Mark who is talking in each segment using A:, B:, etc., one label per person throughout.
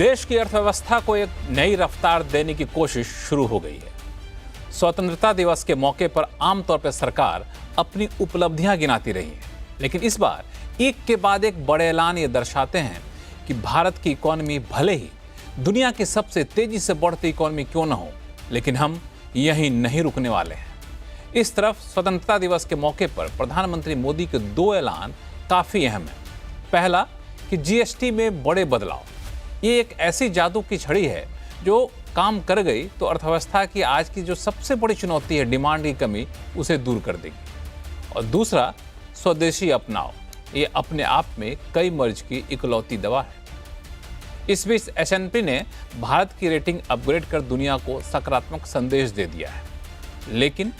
A: देश की अर्थव्यवस्था को एक नई रफ्तार देने की कोशिश शुरू हो गई है। स्वतंत्रता दिवस के मौके पर आमतौर पर सरकार अपनी उपलब्धियां गिनाती रही है, लेकिन इस बार एक के बाद एक बड़े ऐलान ये दर्शाते हैं कि भारत की इकॉनमी भले ही दुनिया की सबसे तेजी से बढ़ती इकॉनमी क्यों न हो, लेकिन हम यहीं नहीं रुकने वाले हैं। इस तरफ स्वतंत्रता दिवस के मौके पर प्रधानमंत्री मोदी के दो ऐलान काफी अहम हैं। पहला कि जीएसटी में बड़े बदलाव, ये एक ऐसी जादू की छड़ी है जो काम कर गई तो अर्थव्यवस्था की आज की जो सबसे बड़ी चुनौती है डिमांड की कमी, उसे दूर कर देगी। और दूसरा स्वदेशी अपनाओ, ये अपने आप में कई मर्ज की इकलौती दवा है। इस बीच S&P ने भारत की रेटिंग अपग्रेड कर दुनिया को सकारात्मक संदेश दे दिया है, लेकिन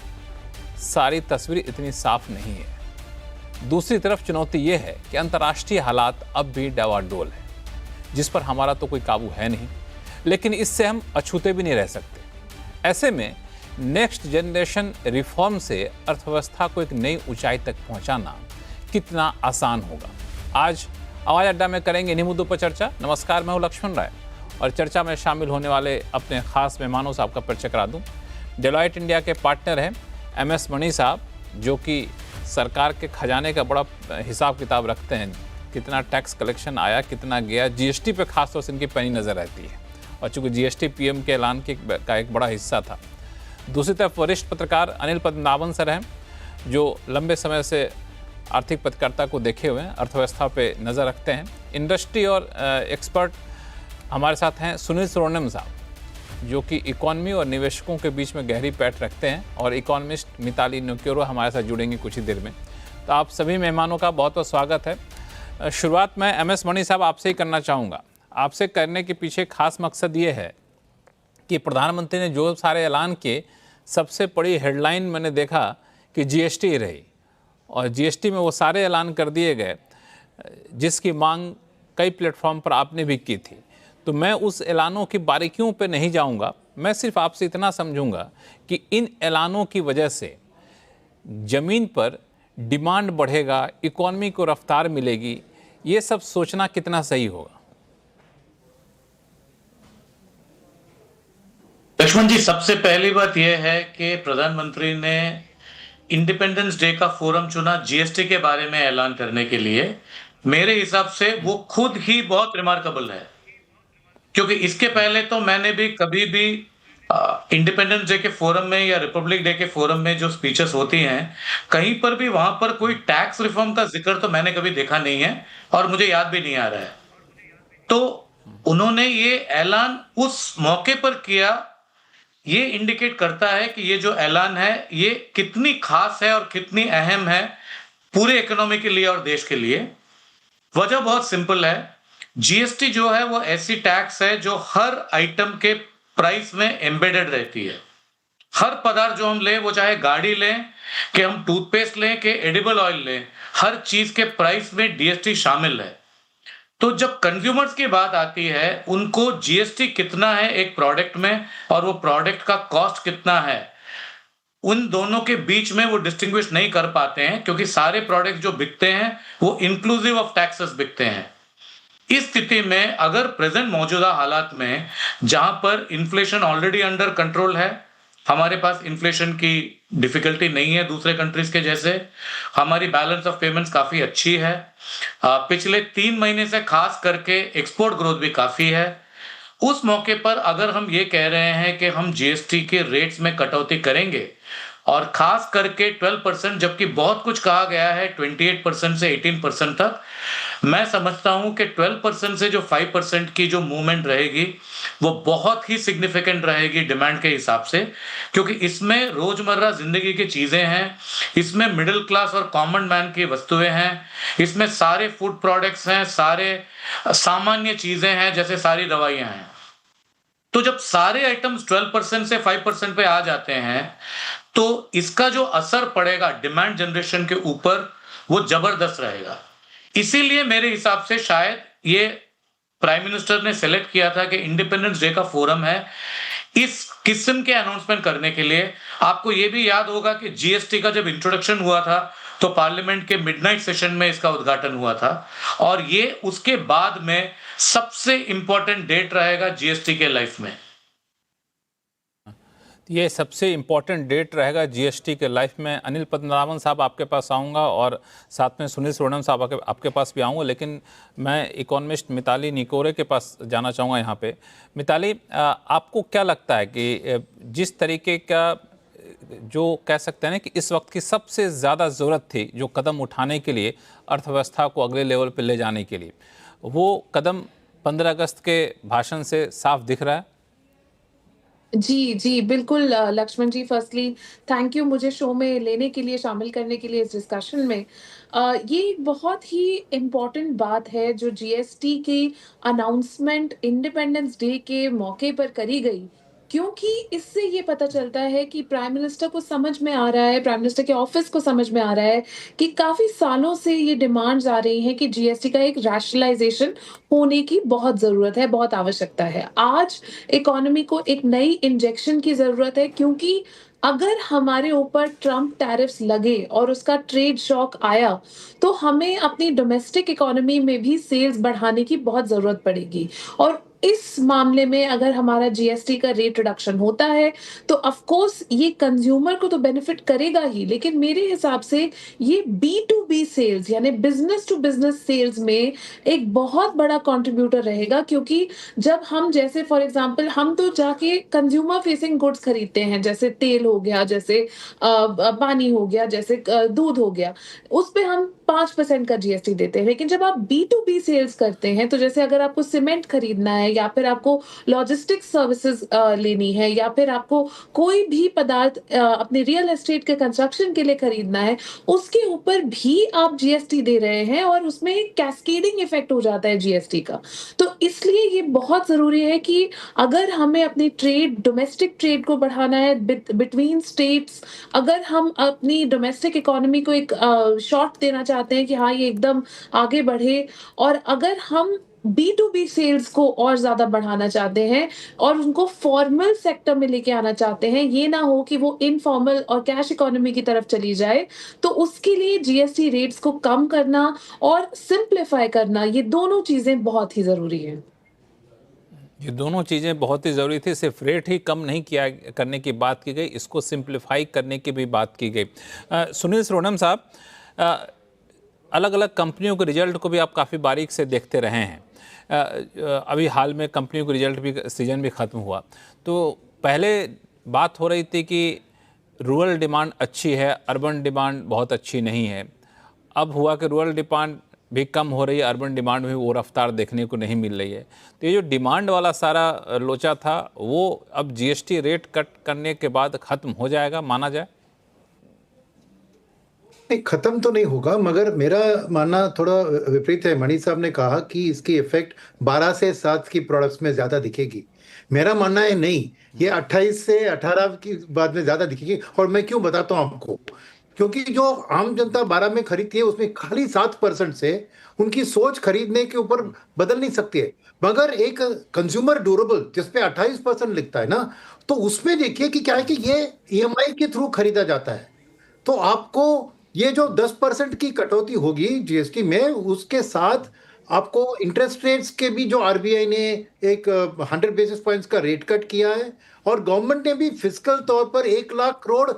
A: सारी तस्वीर इतनी साफ नहीं है। दूसरी तरफ चुनौती यह है कि अंतर्राष्ट्रीय हालात अब भी डावाडोल है, जिस पर हमारा तो कोई काबू है नहीं, लेकिन इससे हम अछूते भी नहीं रह सकते। ऐसे में नेक्स्ट जनरेशन रिफॉर्म से अर्थव्यवस्था को एक नई ऊंचाई तक पहुंचाना कितना आसान होगा। आज आवाज अड्डा में करेंगे इन्हीं मुद्दों पर चर्चा। नमस्कार, मैं हूं लक्ष्मण राय और चर्चा में शामिल होने वाले अपने खास मेहमानों से आपका परिचय करा दूं। डेलॉयट इंडिया के पार्टनर हैं MS मणि साहब, जो कि सरकार के खजाने का बड़ा हिसाब किताब रखते हैं, कितना टैक्स कलेक्शन आया, कितना गया। जीएसटी पे खासतौर से इनकी पैनी नज़र रहती है और चूँकि जीएसटी PM के ऐलान का एक बड़ा हिस्सा था। दूसरी तरफ वरिष्ठ पत्रकार अनिल पद्मनाभन सर हैं, जो लंबे समय से आर्थिक पत्रकारिता को देखे हुए हैं, अर्थव्यवस्था पे नज़र रखते हैं। इंडस्ट्री और एक्सपर्ट हमारे साथ हैं सुनील सुब्रमण्यम साहब, जो कि इकॉनमी और निवेशकों के बीच में गहरी पैठ रखते हैं, और इकोनॉमिस्ट मिताली नुक्योरो हमारे साथ जुड़ेंगे कुछ ही देर में। तो आप सभी मेहमानों का बहुत बहुत स्वागत है। शुरुआत मैं MS मणि साहब आपसे ही करना चाहूँगा। आपसे करने के पीछे खास मकसद ये है कि प्रधानमंत्री ने जो सारे ऐलान किए, सबसे बड़ी हेडलाइन मैंने देखा कि GST रही, और GST में वो सारे ऐलान कर दिए गए जिसकी मांग कई प्लेटफॉर्म पर आपने भी की थी। तो मैं उस ऐलानों की बारीकियों पे नहीं जाऊंगा, मैं सिर्फ आपसे इतना समझूंगा कि इन ऐलानों की वजह से ज़मीन पर डिमांड बढ़ेगा, इकॉनमी को रफ्तार मिलेगी, ये सब सोचना कितना सही होगा?
B: लक्ष्मण जी, सबसे पहली बात यह है कि प्रधानमंत्री ने इंडिपेंडेंस डे का फोरम चुना जीएसटी के बारे में ऐलान करने के लिए। मेरे हिसाब से वो खुद ही बहुत रिमार्केबल है, क्योंकि इसके पहले तो मैंने भी कभी भी इंडिपेंडेंस डे के फोरम में या रिपब्लिक डे के फोरम में जो स्पीचेस होती हैं, कहीं पर भी वहां पर कोई टैक्स रिफॉर्म का जिक्र तो मैंने कभी देखा नहीं है और मुझे याद भी नहीं आ रहा है। तो उन्होंने ये ऐलान उस मौके पर किया, ये इंडिकेट करता है कि ये जो ऐलान है ये कितनी खास है और कितनी अहम है पूरे इकोनॉमी के लिए और देश के लिए। वजह बहुत सिंपल है, जीएसटी जो है वो ऐसी टैक्स है जो हर आइटम के प्राइस में एम्बेडेड रहती है। हर पदार्थ जो हम लें, वो चाहे गाड़ी लें कि हम टूथपेस्ट लें कि एडिबल ऑयल लें, हर चीज के प्राइस में जीएसटी शामिल है। तो जब कंज्यूमर्स की बात आती है, उनको जीएसटी कितना है एक प्रोडक्ट में और वो प्रोडक्ट का कॉस्ट कितना है, उन दोनों के बीच में वो डिस्टिंग्विश नहीं कर पाते हैं, क्योंकि सारे प्रोडक्ट जो बिकते हैं वो इंक्लूसिव ऑफ टैक्सेस बिकते हैं। इस स्थिति में अगर प्रेजेंट मौजूदा हालात में, जहां पर इन्फ्लेशन ऑलरेडी अंडर कंट्रोल है, हमारे पास इन्फ्लेशन की डिफिकल्टी नहीं है दूसरे कंट्रीज के जैसे, हमारी बैलेंस ऑफ पेमेंट्स काफी अच्छी है, पिछले 3 महीने से खास करके एक्सपोर्ट ग्रोथ भी काफी है, उस मौके पर अगर हम ये कह रहे हैं कि हम जीएसटी के रेट्स में कटौती करेंगे और खास करके 12%, जबकि बहुत कुछ कहा गया है 28% से 18% तक, मैं समझता हूं कि 12% से जो 5% की जो मूवमेंट रहेगी वो बहुत ही सिग्निफिकेंट रहेगी डिमांड के हिसाब से, क्योंकि इसमें रोजमर्रा जिंदगी की चीजें हैं, इसमें मिडिल क्लास और कॉमन मैन की वस्तुएं हैं, इसमें सारे फूड प्रोडक्ट्स हैं, सारे सामान्य चीजें हैं, जैसे सारी दवाइयां हैं। तो जब सारे आइटम्स 12% से 5% पे आ जाते हैं, तो इसका जो असर पड़ेगा डिमांड जनरेशन के ऊपर वो जबरदस्त रहेगा। इसीलिए मेरे हिसाब से शायद ये प्राइम मिनिस्टर ने सेलेक्ट किया था कि इंडिपेंडेंस डे का फोरम है इस किस्म के अनाउंसमेंट करने के लिए। आपको ये भी याद होगा कि जीएसटी का जब इंट्रोडक्शन हुआ था तो पार्लियामेंट के मिडनाइट सेशन में इसका उद्घाटन हुआ था, और ये उसके बाद में सबसे इंपॉर्टेंट डेट रहेगा जीएसटी के लाइफ में।
A: ये सबसे इम्पोर्टेंट डेट रहेगा जीएसटी के लाइफ में। अनिल पद्मनाभन साहब आपके पास आऊँगा और साथ में सुनील सुवर्णम साहब आपके पास भी आऊँगा, लेकिन मैं इकोनॉमिस्ट मिताली निकोरे के पास जाना चाहूँगा यहाँ पे। मिताली, आपको क्या लगता है कि जिस तरीके का जो कह सकते हैं ना कि इस वक्त की सबसे ज़्यादा ज़रूरत थी जो कदम उठाने के लिए अर्थव्यवस्था को अगले लेवल पर ले जाने के लिए, वो कदम 15 अगस्त के भाषण से साफ दिख रहा है?
C: जी, जी, बिल्कुल लक्ष्मण जी, फ़र्स्टली थैंक यू मुझे शो में लेने के लिए, शामिल करने के लिए इस डिस्कशन में। ये एक बहुत ही इम्पोर्टेंट बात है जो जीएसटी की अनाउंसमेंट इंडिपेंडेंस डे के मौके पर करी गई, क्योंकि इससे ये पता चलता है कि प्राइम मिनिस्टर को समझ में आ रहा है, प्राइम मिनिस्टर के ऑफ़िस को समझ में आ रहा है कि काफ़ी सालों से ये डिमांड्स आ रही हैं कि जीएसटी का एक रैशनलाइज़ेशन होने की बहुत ज़रूरत है, बहुत आवश्यकता है। आज इकोनॉमी को एक नई इंजेक्शन की ज़रूरत है, क्योंकि अगर हमारे ऊपर ट्रम्प टैरिफ्स लगे और उसका ट्रेड शॉक आया, तो हमें अपनी डोमेस्टिक इकोनॉमी में भी सेल्स बढ़ाने की बहुत ज़रूरत पड़ेगी। और इस मामले में अगर हमारा जीएसटी का रेट रिडक्शन होता है, तो ऑफ कोर्स ये कंज्यूमर को तो बेनिफिट करेगा ही, लेकिन मेरे हिसाब से ये बी टू बी सेल्स यानी बिज़नेस टू बिज़नेस सेल्स में एक बहुत बड़ा कंट्रीब्यूटर रहेगा, क्योंकि जब हम जैसे फॉर एग्जांपल हम तो जाके कंज्यूमर फेसिंग गुड्स खरीदते हैं, जैसे तेल हो गया, जैसे पानी हो गया, जैसे दूध हो गया, उस पे हम 5% का जीएसटी देते हैं। लेकिन जब आप बी टू बी सेल्स करते हैं, तो जैसे अगर आपको सीमेंट खरीदना है या फिर आपको लॉजिस्टिक्स सर्विसेज लेनी है या फिर आपको कोई भी पदार्थ अपने रियल एस्टेट के कंस्ट्रक्शन के लिए खरीदना है, उसके ऊपर भी आप जीएसटी दे रहे हैं और उसमें एक कैस्केडिंग इफेक्ट हो जाता है जीएसटी का। तो इसलिए ये बहुत ज़रूरी है कि अगर हमें अपनी ट्रेड, डोमेस्टिक ट्रेड को बढ़ाना है बिटवीन स्टेट्स, अगर हम अपनी डोमेस्टिक इकोनॉमी को एक शॉट देना चाहते हैं कि हाँ, ये एकदम आगे बढ़े, और अगर हम बी टू बी सेल्स को और ज़्यादा बढ़ाना चाहते हैं और उनको फॉर्मल सेक्टर में लेके आना चाहते हैं, ये ना हो कि वो इनफॉर्मल और कैश इकोनॉमी की तरफ चली जाए, तो उसके लिए जीएसटी रेट्स को कम करना और सिंप्लीफाई करना, ये दोनों चीज़ें बहुत ही ज़रूरी हैं।
A: ये दोनों चीज़ें बहुत ही ज़रूरी थी। सिर्फ रेट ही कम नहीं किया करने की बात की गई, इसको सिंप्लीफाई करने की भी बात की गई। सुनील सुवर्णम साहब, अलग अलग कंपनियों के रिजल्ट को भी आप काफ़ी बारीक से देखते रहे हैं। अभी हाल में कंपनियों के रिजल्ट भी सीजन भी ख़त्म हुआ, तो पहले बात हो रही थी कि रूरल डिमांड अच्छी है, अर्बन डिमांड बहुत अच्छी नहीं है। अब हुआ कि रूरल डिमांड भी कम हो रही है, अर्बन डिमांड में वो रफ्तार देखने को नहीं मिल रही है। तो ये जो डिमांड वाला सारा लोचा था, वो अब जीएसटी रेट कट करने के बाद ख़त्म हो जाएगा, माना जाए?
D: नहीं, खत्म तो नहीं होगा, मगर मेरा मानना थोड़ा विपरीत है। मणि साहब ने कहा कि इसकी इफेक्ट 12 से 7 की प्रोडक्ट्स में ज्यादा दिखेगी। मेरा मानना है नहीं, ये 28 से 18 की बाद में ज्यादा दिखेगी। और मैं क्यों बताता हूं आपको, क्योंकि जो आम जनता 12 में खरीदती है, उसमें खाली 7% से उनकी सोच खरीदने के ऊपर बदल नहीं सकती है। मगर एक कंज्यूमर ड्यूरेबल जिसपे 28% लिखता है ना, तो उसमें देखिए कि क्या है कि ये ईएमआई के थ्रू खरीदा जाता है। तो आपको ये जो 10% की कटौती होगी जीएसटी में, उसके साथ आपको इंटरेस्ट रेट्स के भी, जो आरबीआई ने एक 100 बेसिस पॉइंट्स का रेट कट किया है, और गवर्नमेंट ने भी फिजिकल तौर पर 1 लाख करोड़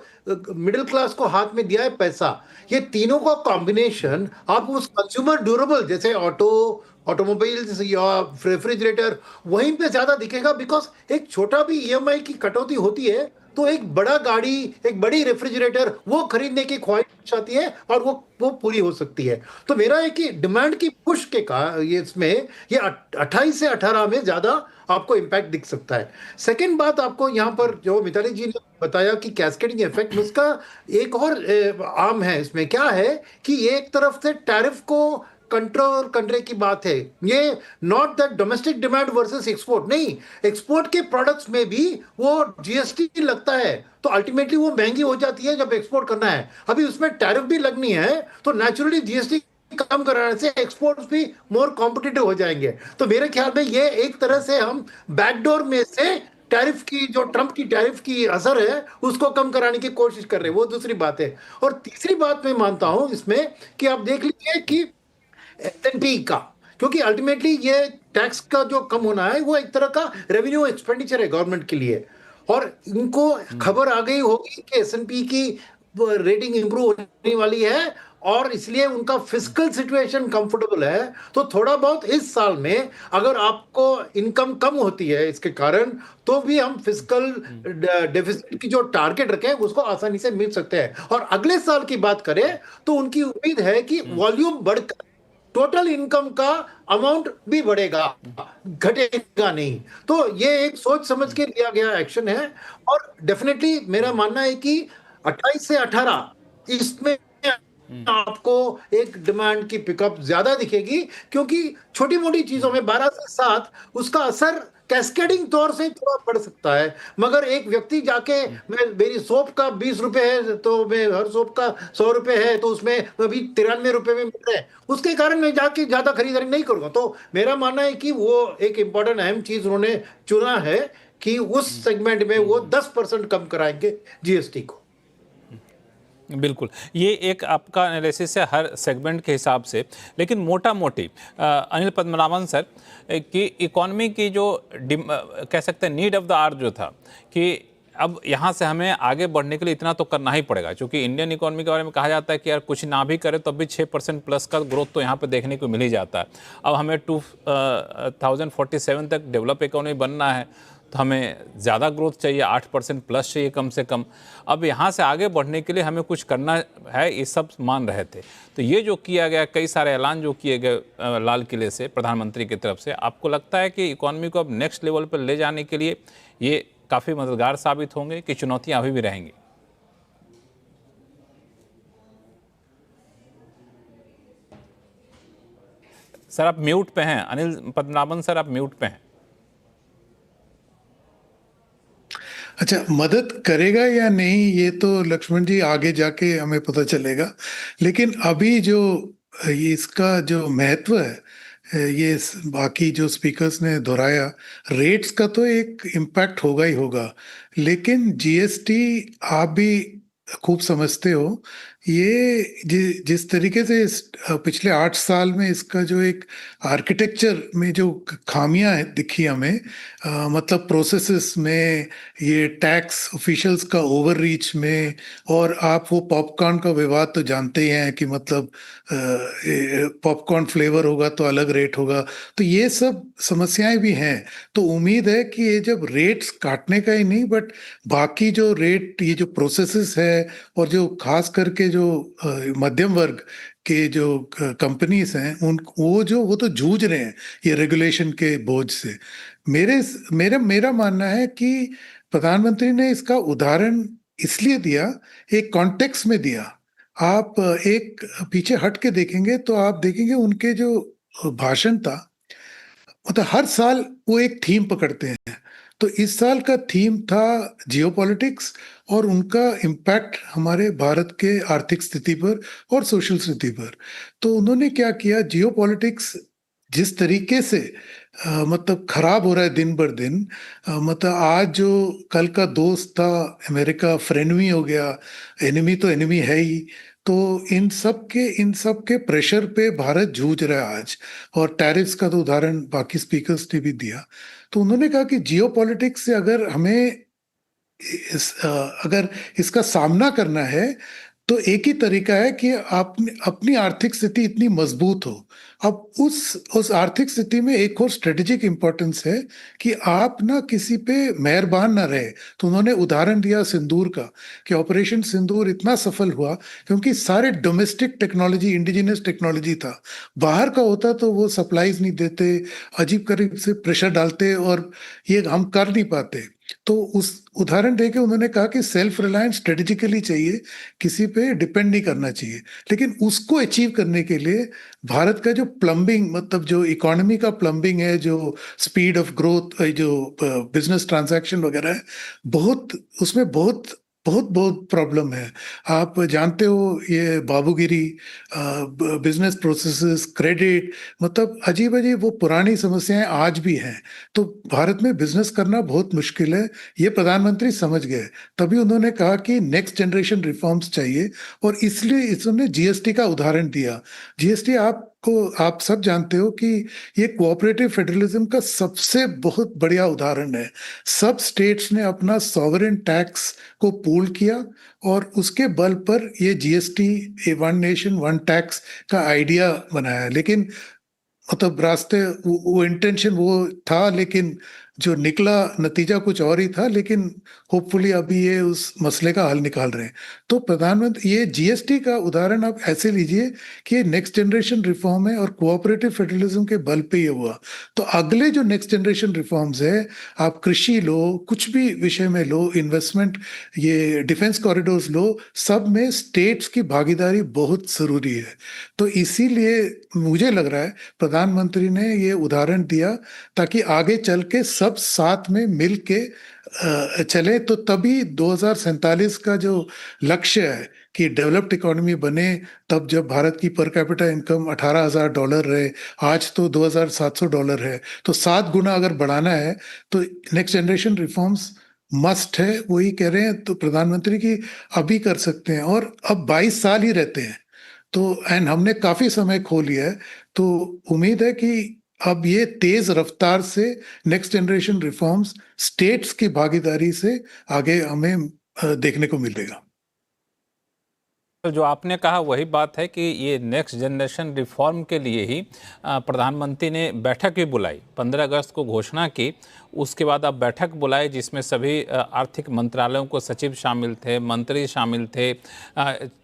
D: मिडिल क्लास को हाथ में दिया है पैसा। ये तीनों का कॉम्बिनेशन आप उस कंज्यूमर ड्यूरेबल जैसे ऑटोमोबाइल्स या रेफ्रिजरेटर, वहीं पे ज्यादा दिखेगा। बिकॉज एक छोटा भी ईएमआई की कटौती होती है, तो एक बड़ा गाड़ी, एक बड़ी रेफ्रिजरेटर, वो खरीदने की ख्वाहिश आती है और वो पूरी हो सकती है। तो मेरा है कि डिमांड की पुश के ये इसमें ये 28 से 18 में ज्यादा आपको इंपैक्ट दिख सकता है। सेकंड बात, आपको यहाँ पर जो मिताली जी ने बताया कि कैस्केडिंग इफेक्ट, उसका एक और आम है इसमें। क्या है कि ये एक तरफ से टैरिफ को कंट्रोल करने की बात है। ये not that domestic demand versus export, नहीं, एक्सपोर्ट के प्रोडक्ट्स में भी वो जीएसटी लगता है, तो अल्टीमेटली वो महंगी हो जाती है जब एक्सपोर्ट करना है। अभी उसमें टैरिफ भी लगनी है, तो नेचुरली जीएसटी कम कराने से एक्सपोर्ट्स भी मोर कॉम्पिटिटिव हो जाएंगे। तो मेरे ख्याल में ये एक तरह से हम बैकडोर में से टैरिफ की, जो ट्रम्प की टैरिफ की असर है, उसको कम कराने की कोशिश कर रहे हैं। वो दूसरी बात है। और तीसरी बात मैं मानता हूं इसमें कि आप देख लीजिए कि S&P का, क्योंकि अल्टीमेटली ये टैक्स का जो कम होना है वो एक तरह का रेवेन्यू एक्सपेंडिचर है गवर्नमेंट के लिए। और इनको खबर आ गई होगी कि एस&पी की रेटिंग इंप्रूव होने वाली है और इसलिए उनका फिस्कल सिचुएशन कंफर्टेबल है। तो थोड़ा बहुत इस साल में अगर आपको इनकम कम होती है इसके कारण, तो भी हम फिस्कल डेफिसिट की जो टारगेट रखे उसको आसानी से मिल सकते हैं। और अगले साल की बात करें तो उनकी उम्मीद है कि वॉल्यूम बढ़कर टोटल इनकम का अमाउंट भी बढ़ेगा, घटेगा नहीं। तो ये एक सोच समझ के लिया गया एक्शन है। और डेफिनेटली मेरा मानना है कि 28 से 18 इसमें आपको एक डिमांड की पिकअप ज्यादा दिखेगी, क्योंकि छोटी मोटी चीजों में 12 से 7 उसका असर कैस्केडिंग तौर से थोड़ा पड़ सकता है। मगर एक व्यक्ति जाके मैं मेरी सोप का 20 रुपए है तो मैं हर सोप का 100 रुपए है तो उसमें अभी 93 रुपए में मिल रहा है, उसके कारण मैं जाके ज्यादा खरीदारी नहीं करूंगा। तो मेरा मानना है कि वो एक इंपॉर्टेंट अहम चीज उन्होंने चुना है कि उस सेगमेंट में वो 10% कम कराएंगे जीएसटी को।
A: बिल्कुल, ये एक आपका एनालिसिस है हर सेगमेंट के हिसाब से। लेकिन मोटा मोटी अनिल पद्मनाभन सर कि इकॉनमी की जो कह सकते हैं नीड ऑफ द आवर जो था कि अब यहाँ से हमें आगे बढ़ने के लिए इतना तो करना ही पड़ेगा, क्योंकि इंडियन इकॉनमी के बारे में कहा जाता है कि यार कुछ ना भी करे तो भी 6% प्लस का ग्रोथ तो यहाँ पे देखने को मिल ही जाता है। अब हमें 2047 तक डेवलप इकॉनमी बनना है तो हमें ज़्यादा ग्रोथ चाहिए, 8% प्लस चाहिए कम से कम। अब यहाँ से आगे बढ़ने के लिए हमें कुछ करना है, ये सब मान रहे थे। तो ये जो किया गया, कई सारे ऐलान जो किए गए लाल किले से प्रधानमंत्री की तरफ से, आपको लगता है कि इकॉनमी को अब नेक्स्ट लेवल पर ले जाने के लिए ये काफ़ी मददगार साबित होंगे कि चुनौतियाँ अभी भी रहेंगी? सर आप म्यूट पे हैं, अनिल पद्मनाभन सर आप म्यूट पे हैं।
E: अच्छा, मदद करेगा या नहीं ये तो लक्ष्मण जी आगे जाके हमें पता चलेगा। लेकिन अभी जो इसका जो महत्व है, ये बाकी जो स्पीकर्स ने दोहराया, रेट्स का तो एक इम्पैक्ट होगा ही होगा। लेकिन जीएसटी आप भी खूब समझते हो, ये जिस तरीके से पिछले 8 साल में इसका जो एक आर्किटेक्चर में जो खामियां दिखी हमें, मतलब प्रोसेसेस में, ये टैक्स ऑफिशियल्स का ओवररीच में, और आप वो पॉपकॉर्न का विवाद तो जानते ही हैं कि मतलब पॉपकॉर्न फ्लेवर होगा तो अलग रेट होगा, तो ये सब समस्याएं भी हैं। तो उम्मीद है कि ये जब रेट्स काटने का ही नहीं बट बाकी जो रेट, ये जो प्रोसेसेस है और जो खास करके जो मध्यम वर्ग के जो कंपनीज हैं वो तो जूझ रहे हैं ये रेगुलेशन के बोझ से। मेरा मानना है कि प्रधानमंत्री ने इसका उदाहरण इसलिए दिया, एक कॉन्टेक्स्ट में दिया। आप एक पीछे हट के देखेंगे तो आप देखेंगे उनके जो भाषण था, मतलब हर साल वो एक थीम पकड़ते हैं। तो इस साल का थीम था जियोपॉलिटिक्स और उनका इम्पैक्ट हमारे भारत के आर्थिक स्थिति पर और सोशल स्थिति पर। तो उन्होंने क्या किया, जियोपॉलिटिक्स जिस तरीके से मतलब खराब हो रहा है दिन बर दिन, मतलब आज जो कल का दोस्त था अमेरिका फ्रेंडमी हो गया, एनिमी तो एनिमी है ही। तो इन सब के प्रेशर पे भारत जूझ रहा है आज। और टैरिफ्स का तो उदाहरण बाकी स्पीकर्स ने भी दिया। तो उन्होंने कहा कि जियोपॉलिटिक्स से अगर हमें अगर इसका सामना करना है तो एक ही तरीका है कि आप अपनी आर्थिक स्थिति इतनी मजबूत हो। अब उस आर्थिक स्थिति में एक और स्ट्रेटेजिक इंपॉर्टेंस है कि आप ना किसी पे मेहरबान ना रहे। तो उन्होंने उदाहरण दिया सिंदूर का, कि ऑपरेशन सिंदूर इतना सफल हुआ क्योंकि सारे डोमेस्टिक टेक्नोलॉजी, इंडिजिनस टेक्नोलॉजी था। बाहर का होता तो वो सप्लाईज नहीं देते, अजीब करीब से प्रेशर डालते और ये हम कर नहीं पाते। तो उस उदाहरण देके उन्होंने कहा कि सेल्फ रिलायंस स्ट्रेटेजिकली चाहिए, किसी पे डिपेंड नहीं करना चाहिए। लेकिन उसको अचीव करने के लिए भारत का जो प्लम्बिंग, मतलब जो इकोनॉमी का प्लम्बिंग है, जो स्पीड ऑफ ग्रोथ, जो बिजनेस ट्रांजैक्शन वगैरह है, उसमें बहुत प्रॉब्लम है। आप जानते हो ये बाबूगिरी, बिजनेस प्रोसेसेस, क्रेडिट, मतलब अजीब वो पुरानी समस्याएं आज भी हैं। तो भारत में बिजनेस करना बहुत मुश्किल है, ये प्रधानमंत्री समझ गए। तभी उन्होंने कहा कि नेक्स्ट जनरेशन रिफॉर्म्स चाहिए और इसलिए इन्होंने जीएसटी का उदाहरण दिया। जीएसटी आप को आप सब जानते हो कि ये कोऑपरेटिव फेडरलिज्म का सबसे बहुत बढ़िया उदाहरण है। सब स्टेट्स ने अपना सॉवरेन टैक्स को पूल किया और उसके बल पर ये GST, one nation one tax का आइडिया बनाया। लेकिन मतलब रास्ते वो इंटेंशन वो था, लेकिन जो निकला नतीजा कुछ और ही था। लेकिन होपफुली अभी ये उस मसले का हल निकाल रहे हैं। तो प्रधानमंत्री, ये जीएसटी का उदाहरण आप ऐसे लीजिए कि ये नेक्स्ट जनरेशन रिफॉर्म है और कोऑपरेटिव फेडरलिज्म के बल पे ये हुआ। तो अगले जो नेक्स्ट जनरेशन रिफॉर्म्स है, आप कृषि लो, कुछ भी विषय में लो, इन्वेस्टमेंट, ये डिफेंस कॉरिडोर्स लो, सब में स्टेट्स की भागीदारी बहुत जरूरी है। तो इसीलिए मुझे लग रहा है प्रधानमंत्री ने ये उदाहरण दिया ताकि आगे चल के सब साथ में मिल के चले। तो तभी 2047 का जो लक्ष्य है कि डेवलप्ड इकोनॉमी बने, तब जब भारत की पर कैपिटा इनकम $18,000 रहे, आज तो $2,700 है, तो 7 गुना अगर बढ़ाना है तो नेक्स्ट जनरेशन रिफॉर्म्स मस्ट है। वही कह रहे हैं तो प्रधानमंत्री की अभी कर सकते हैं। और अब 22 साल ही रहते हैं तो, एंड हमने काफी समय खो लिया है। तो उम्मीद है कि अब ये तेज रफ्तार से नेक्स्ट जनरेशन रिफॉर्म्स स्टेट्स की भागीदारी से आगे हमें देखने को मिलेगा।
A: तो जो आपने कहा वही बात है कि ये नेक्स्ट जनरेशन रिफॉर्म के लिए ही प्रधानमंत्री ने बैठक भी बुलाई। 15 अगस्त को घोषणा की, उसके बाद अब बैठक बुलाई जिसमें सभी आर्थिक मंत्रालयों को सचिव शामिल थे, मंत्री शामिल थे,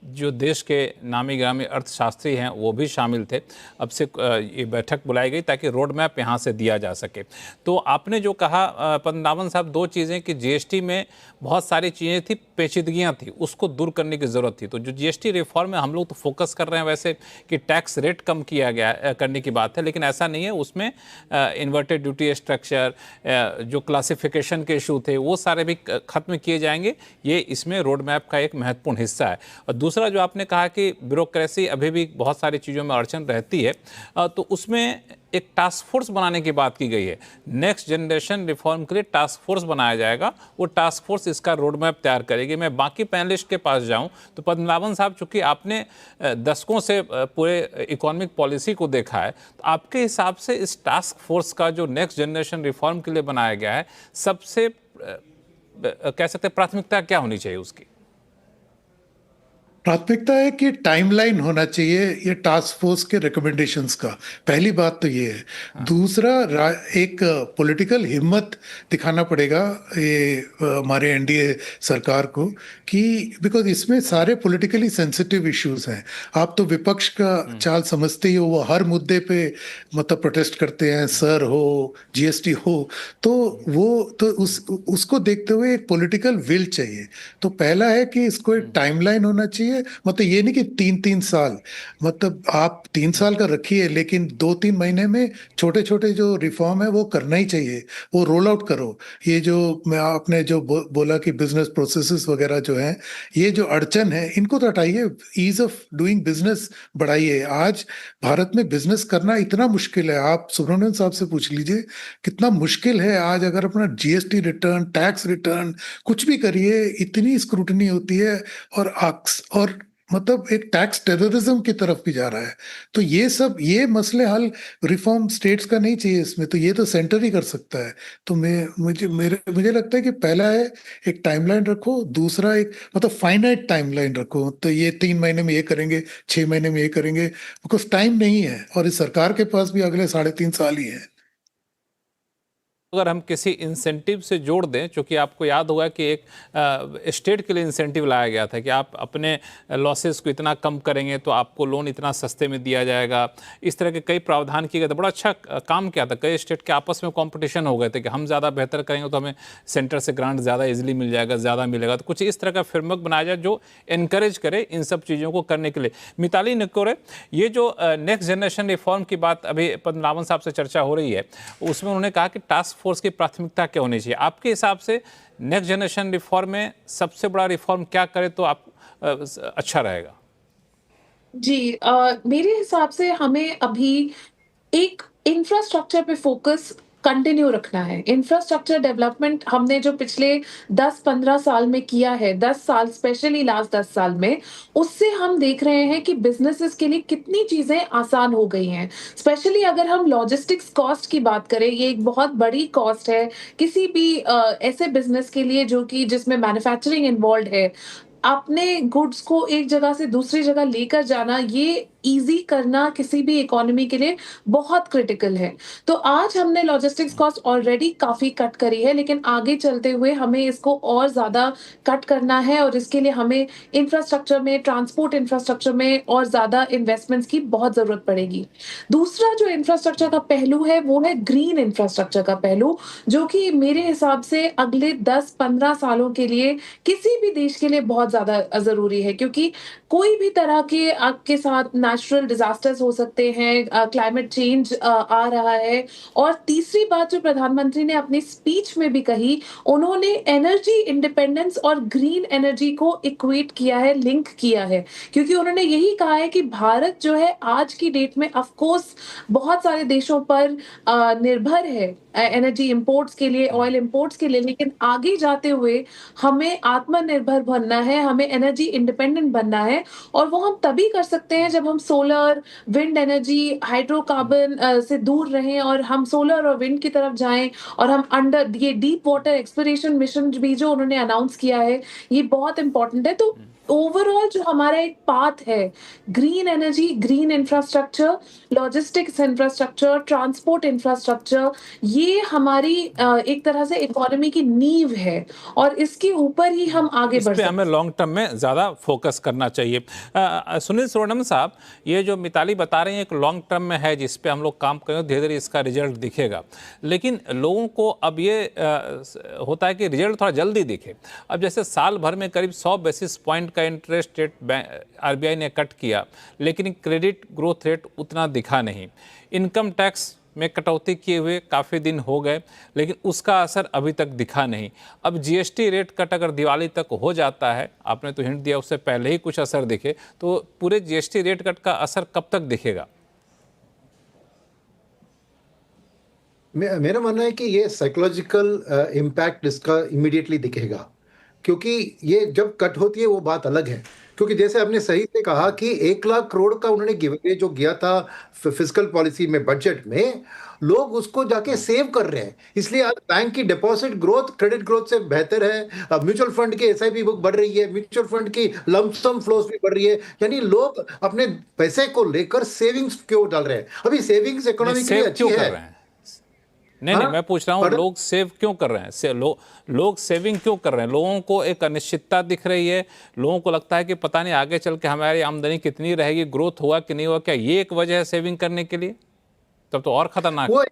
A: जो देश के नामी गिरामी अर्थशास्त्री हैं वो भी शामिल थे। अब से ये बैठक बुलाई गई ताकि रोड मैप यहाँ से दिया जा सके। तो आपने जो कहा पद्मनाभन साहब, दो चीज़ें कि जीएसटी में बहुत सारी चीज़ें थी, पेचीदगियाँ थी, उसको दूर करने की ज़रूरत थी। तो जो जीएसटी रिफॉर्म में हम लोग तो फोकस कर रहे हैं वैसे कि टैक्स रेट कम किया गया करने की बात है, लेकिन ऐसा नहीं है। उसमें इन्वर्टेड ड्यूटी स्ट्रक्चर, जो क्लासिफिकेशन के इशू थे वो सारे भी खत्म किए जाएंगे। ये इसमें रोड मैप का एक महत्वपूर्ण हिस्सा है। और दूसरा जो आपने कहा कि ब्यूरोक्रेसी अभी भी बहुत सारी चीज़ों में अड़चन रहती है, तो उसमें एक टास्क फोर्स बनाने की बात की गई है। नेक्स्ट जनरेशन रिफॉर्म के लिए टास्क फोर्स बनाया जाएगा, वो टास्क फोर्स इसका रोड मैप तैयार करेगी। मैं बाकी पैनलिस्ट के पास जाऊं तो पद्मनाभन साहब, चूंकि आपने दशकों से पूरे इकोनॉमिक पॉलिसी को देखा है, तो आपके हिसाब से इस टास्क फोर्स का जो नेक्स्ट जनरेशन रिफॉर्म के लिए बनाया गया है, सबसे कह सकते प्राथमिकता क्या होनी चाहिए उसकी?
E: प्राथमिकता है कि टाइमलाइन होना चाहिए ये टास्क फोर्स के रिकमेंडेशंस का। पहली बात तो ये है। दूसरा, एक पॉलिटिकल हिम्मत दिखाना पड़ेगा ये हमारे एनडीए सरकार को कि बिकॉज इसमें सारे पॉलिटिकली सेंसिटिव इश्यूज हैं। आप तो विपक्ष का चाल समझते ही हो, वो हर मुद्दे पे मतलब प्रोटेस्ट करते हैं, सर हो, जीएसटी हो, तो वो तो उसको देखते हुए एक पॉलिटिकल विल चाहिए। तो पहला है कि इसको एक टाइमलाइन होना चाहिए। मतलब ये नहीं कि 3-3 साल, मतलब आप 3 साल का रखिए, लेकिन 2-3 महीने में छोटे छोटे जो रिफॉर्म है वो करना ही चाहिए, वो रोल आउट करो। ये जो मैं आपने जो बोला कि बिजनेस प्रोसेसेस वगैरह जो हैं, ये जो अड़चन है इनको तो हटाइए, ईज ऑफ डूइंग बिजनेस बढ़ाइए। आज भारत में बिजनेस करना इतना मुश्किल है, आप सुब्रमण्यम साहब से पूछ लीजिए कितना मुश्किल है। आज अगर अपना जीएसटी रिटर्न, टैक्स रिटर्न कुछ भी करिए, इतनी स्क्रूटनी होती है और मतलब एक टैक्स टेररिज्म की तरफ भी जा रहा है। तो ये मसले हल रिफॉर्म स्टेट्स का नहीं चाहिए इसमें, तो ये तो सेंटर ही कर सकता है। तो मुझे लगता है कि पहला है एक टाइमलाइन रखो, दूसरा एक मतलब फाइनाइट टाइमलाइन रखो। तो ये 3 महीने में ये करेंगे, 6 महीने में ये करेंगे, बिकॉज टाइम नहीं है और इस सरकार के पास भी अगले 3.5 साल ही है।
A: अगर हम किसी इंसेंटिव से जोड़ दें, क्योंकि आपको याद होगा कि एक स्टेट के लिए इंसेंटिव लाया गया था कि आप अपने लॉसेस को इतना कम करेंगे तो आपको लोन इतना सस्ते में दिया जाएगा। इस तरह के कई प्रावधान किए गए थे, बड़ा अच्छा काम किया था। कई स्टेट के आपस में कंपटीशन हो गए थे कि हम ज़्यादा बेहतर करेंगे तो हमें सेंटर से ग्रांट ज़्यादा इजीली मिल जाएगा, ज़्यादा मिलेगा। तो कुछ इस तरह का फ्रेमवर्क बनाया जाए जो इनकरेज करे इन सब चीज़ों को करने के लिए। मिताली निकोरे, ये जो नेक्स्ट जनरेशन रिफॉर्म की बात अभी पद्मनाभन साहब से चर्चा हो रही है, उसमें उन्होंने कहा कि टास्क फोर्स की प्राथमिकता क्या होनी चाहिए। आपके हिसाब से नेक्स्ट जनरेशन रिफॉर्म में सबसे बड़ा रिफॉर्म क्या करे तो आप अच्छा रहेगा?
C: जी, मेरे हिसाब से हमें अभी एक इंफ्रास्ट्रक्चर पे फोकस कंटिन्यू रखना है। इंफ्रास्ट्रक्चर डेवलपमेंट हमने जो पिछले 10-15 साल में किया है, 10 साल स्पेशली लास्ट 10 साल में, उससे हम देख रहे हैं कि बिज़नेसेस के लिए कितनी चीज़ें आसान हो गई हैं। स्पेशली अगर हम लॉजिस्टिक्स कॉस्ट की बात करें, ये एक बहुत बड़ी कॉस्ट है किसी भी ऐसे बिज़नेस के लिए जो कि जिसमें मैन्युफैक्चरिंग इन्वॉल्व्ड है। अपने गुड्स को एक जगह से दूसरी जगह लेकर जाना, ये ईज़ी करना किसी भी इकोनॉमी के लिए बहुत क्रिटिकल है। तो आज हमने लॉजिस्टिक्स कॉस्ट ऑलरेडी काफ़ी कट करी है, लेकिन आगे चलते हुए हमें इसको और ज़्यादा कट करना है और इसके लिए हमें इंफ्रास्ट्रक्चर में, ट्रांसपोर्ट इंफ्रास्ट्रक्चर में और ज़्यादा इन्वेस्टमेंट्स की बहुत ज़रूरत पड़ेगी। दूसरा जो इंफ्रास्ट्रक्चर का पहलू है, वो है ग्रीन इंफ्रास्ट्रक्चर का पहलू, जो कि मेरे हिसाब से अगले 10-15 सालों के लिए किसी भी देश के लिए बहुत ज़्यादा ज़रूरी है, क्योंकि कोई भी तरह के आपके साथ नेचुरल डिज़ास्टर्स हो सकते हैं, क्लाइमेट चेंज आ रहा है। और तीसरी बात जो प्रधानमंत्री ने अपनी स्पीच में भी कही, उन्होंने एनर्जी इंडिपेंडेंस और ग्रीन एनर्जी को इक्वेट किया है, लिंक किया है, क्योंकि उन्होंने यही कहा है कि भारत जो है आज की डेट में ऑफ कोर्स बहुत सारे देशों पर निर्भर है एनर्जी इंपोर्ट्स के लिए, ऑयल इंपोर्ट्स के लिए, लेकिन आगे जाते हुए हमें आत्मनिर्भर बनना है, हमें एनर्जी इंडिपेंडेंट बनना है। और वो हम तभी कर सकते हैं जब हम सोलर, विंड एनर्जी, हाइड्रोकार्बन से दूर रहें और हम सोलर और विंड की तरफ जाएं। और हम अंडर ये डीप वाटर एक्सप्लोरेशन मिशन भी जो उन्होंने अनाउंस किया है, ये बहुत इंपॉर्टेंट है। तो ओवरऑल जो हमारा एक पाथ है, green energy, green infrastructure, logistics infrastructure, transport infrastructure, ये हमारी एक तरह से इकोनॉमी की नींव है और इसके ऊपर ही हम आगे
A: इस
C: बढ़
A: पे
C: सकते
A: हमें लॉन्ग टर्म में ज़्यादा फोकस करना चाहिए। सुनील सुवर्णम साहब, ये जो मिताली बता रहे हैं एक लॉन्ग टर्म में है जिस पे हम लोग काम करें, धीरे धीरे इसका रिजल्ट दिखेगा, लेकिन लोगों को अब ये होता है कि रिजल्ट थोड़ा जल्दी दिखे। अब जैसे साल भर में करीब 100 बेसिस पॉइंट का इंटरेस्ट रेट आरबीआई ने कट किया, लेकिन क्रेडिट ग्रोथ रेट उतना दिखा नहीं। इनकम टैक्स में कटौती किए हुए काफ़ी दिन हो गए, लेकिन उसका असर अभी तक दिखा नहीं। अब जीएसटी रेट कट अगर दिवाली तक हो जाता है, आपने तो हिंट दिया उससे पहले ही कुछ असर दिखे, तो पूरे जीएसटी रेट कट का असर कब तक दिखेगा?
D: मेरा मानना है कि ये साइकोलॉजिकल इम्पैक्ट इसका इमीडिएटली दिखेगा, क्योंकि ये जब कट होती है वो बात अलग है। क्योंकि जैसे आपने सही से कहा कि 1 लाख करोड़ का उन्होंने गिवअवे जो किया था फिस्कल पॉलिसी में, बजट में, लोग उसको जाके सेव कर रहे हैं। इसलिए आज बैंक की डिपॉजिट ग्रोथ क्रेडिट ग्रोथ से बेहतर है। अब म्यूचुअल फंड की एसआईपी बुक बढ़ रही है, म्यूचुअल फंड की लमसम फ्लोस भी बढ़ रही है। यानी लोग अपने पैसे को लेकर सेविंग्स क्यों डाल रहे हैं? अभी सेविंग्स इकोनॉमी के लिए
A: सेव
D: अच्छी
A: क्यों कर
D: है।
A: रहे हैं? नहीं, मैं पूछ रहा हूँ लोग सेव क्यों कर रहे हैं? लोग सेविंग क्यों कर रहे हैं? लोगों को एक अनिश्चितता दिख रही है, लोगों को लगता है कि पता नहीं आगे चल के हमारी आमदनी कितनी रहेगी, ग्रोथ हुआ कि नहीं हुआ, क्या ये एक वजह है सेविंग करने के लिए? तब तो और खतरनाक
D: वो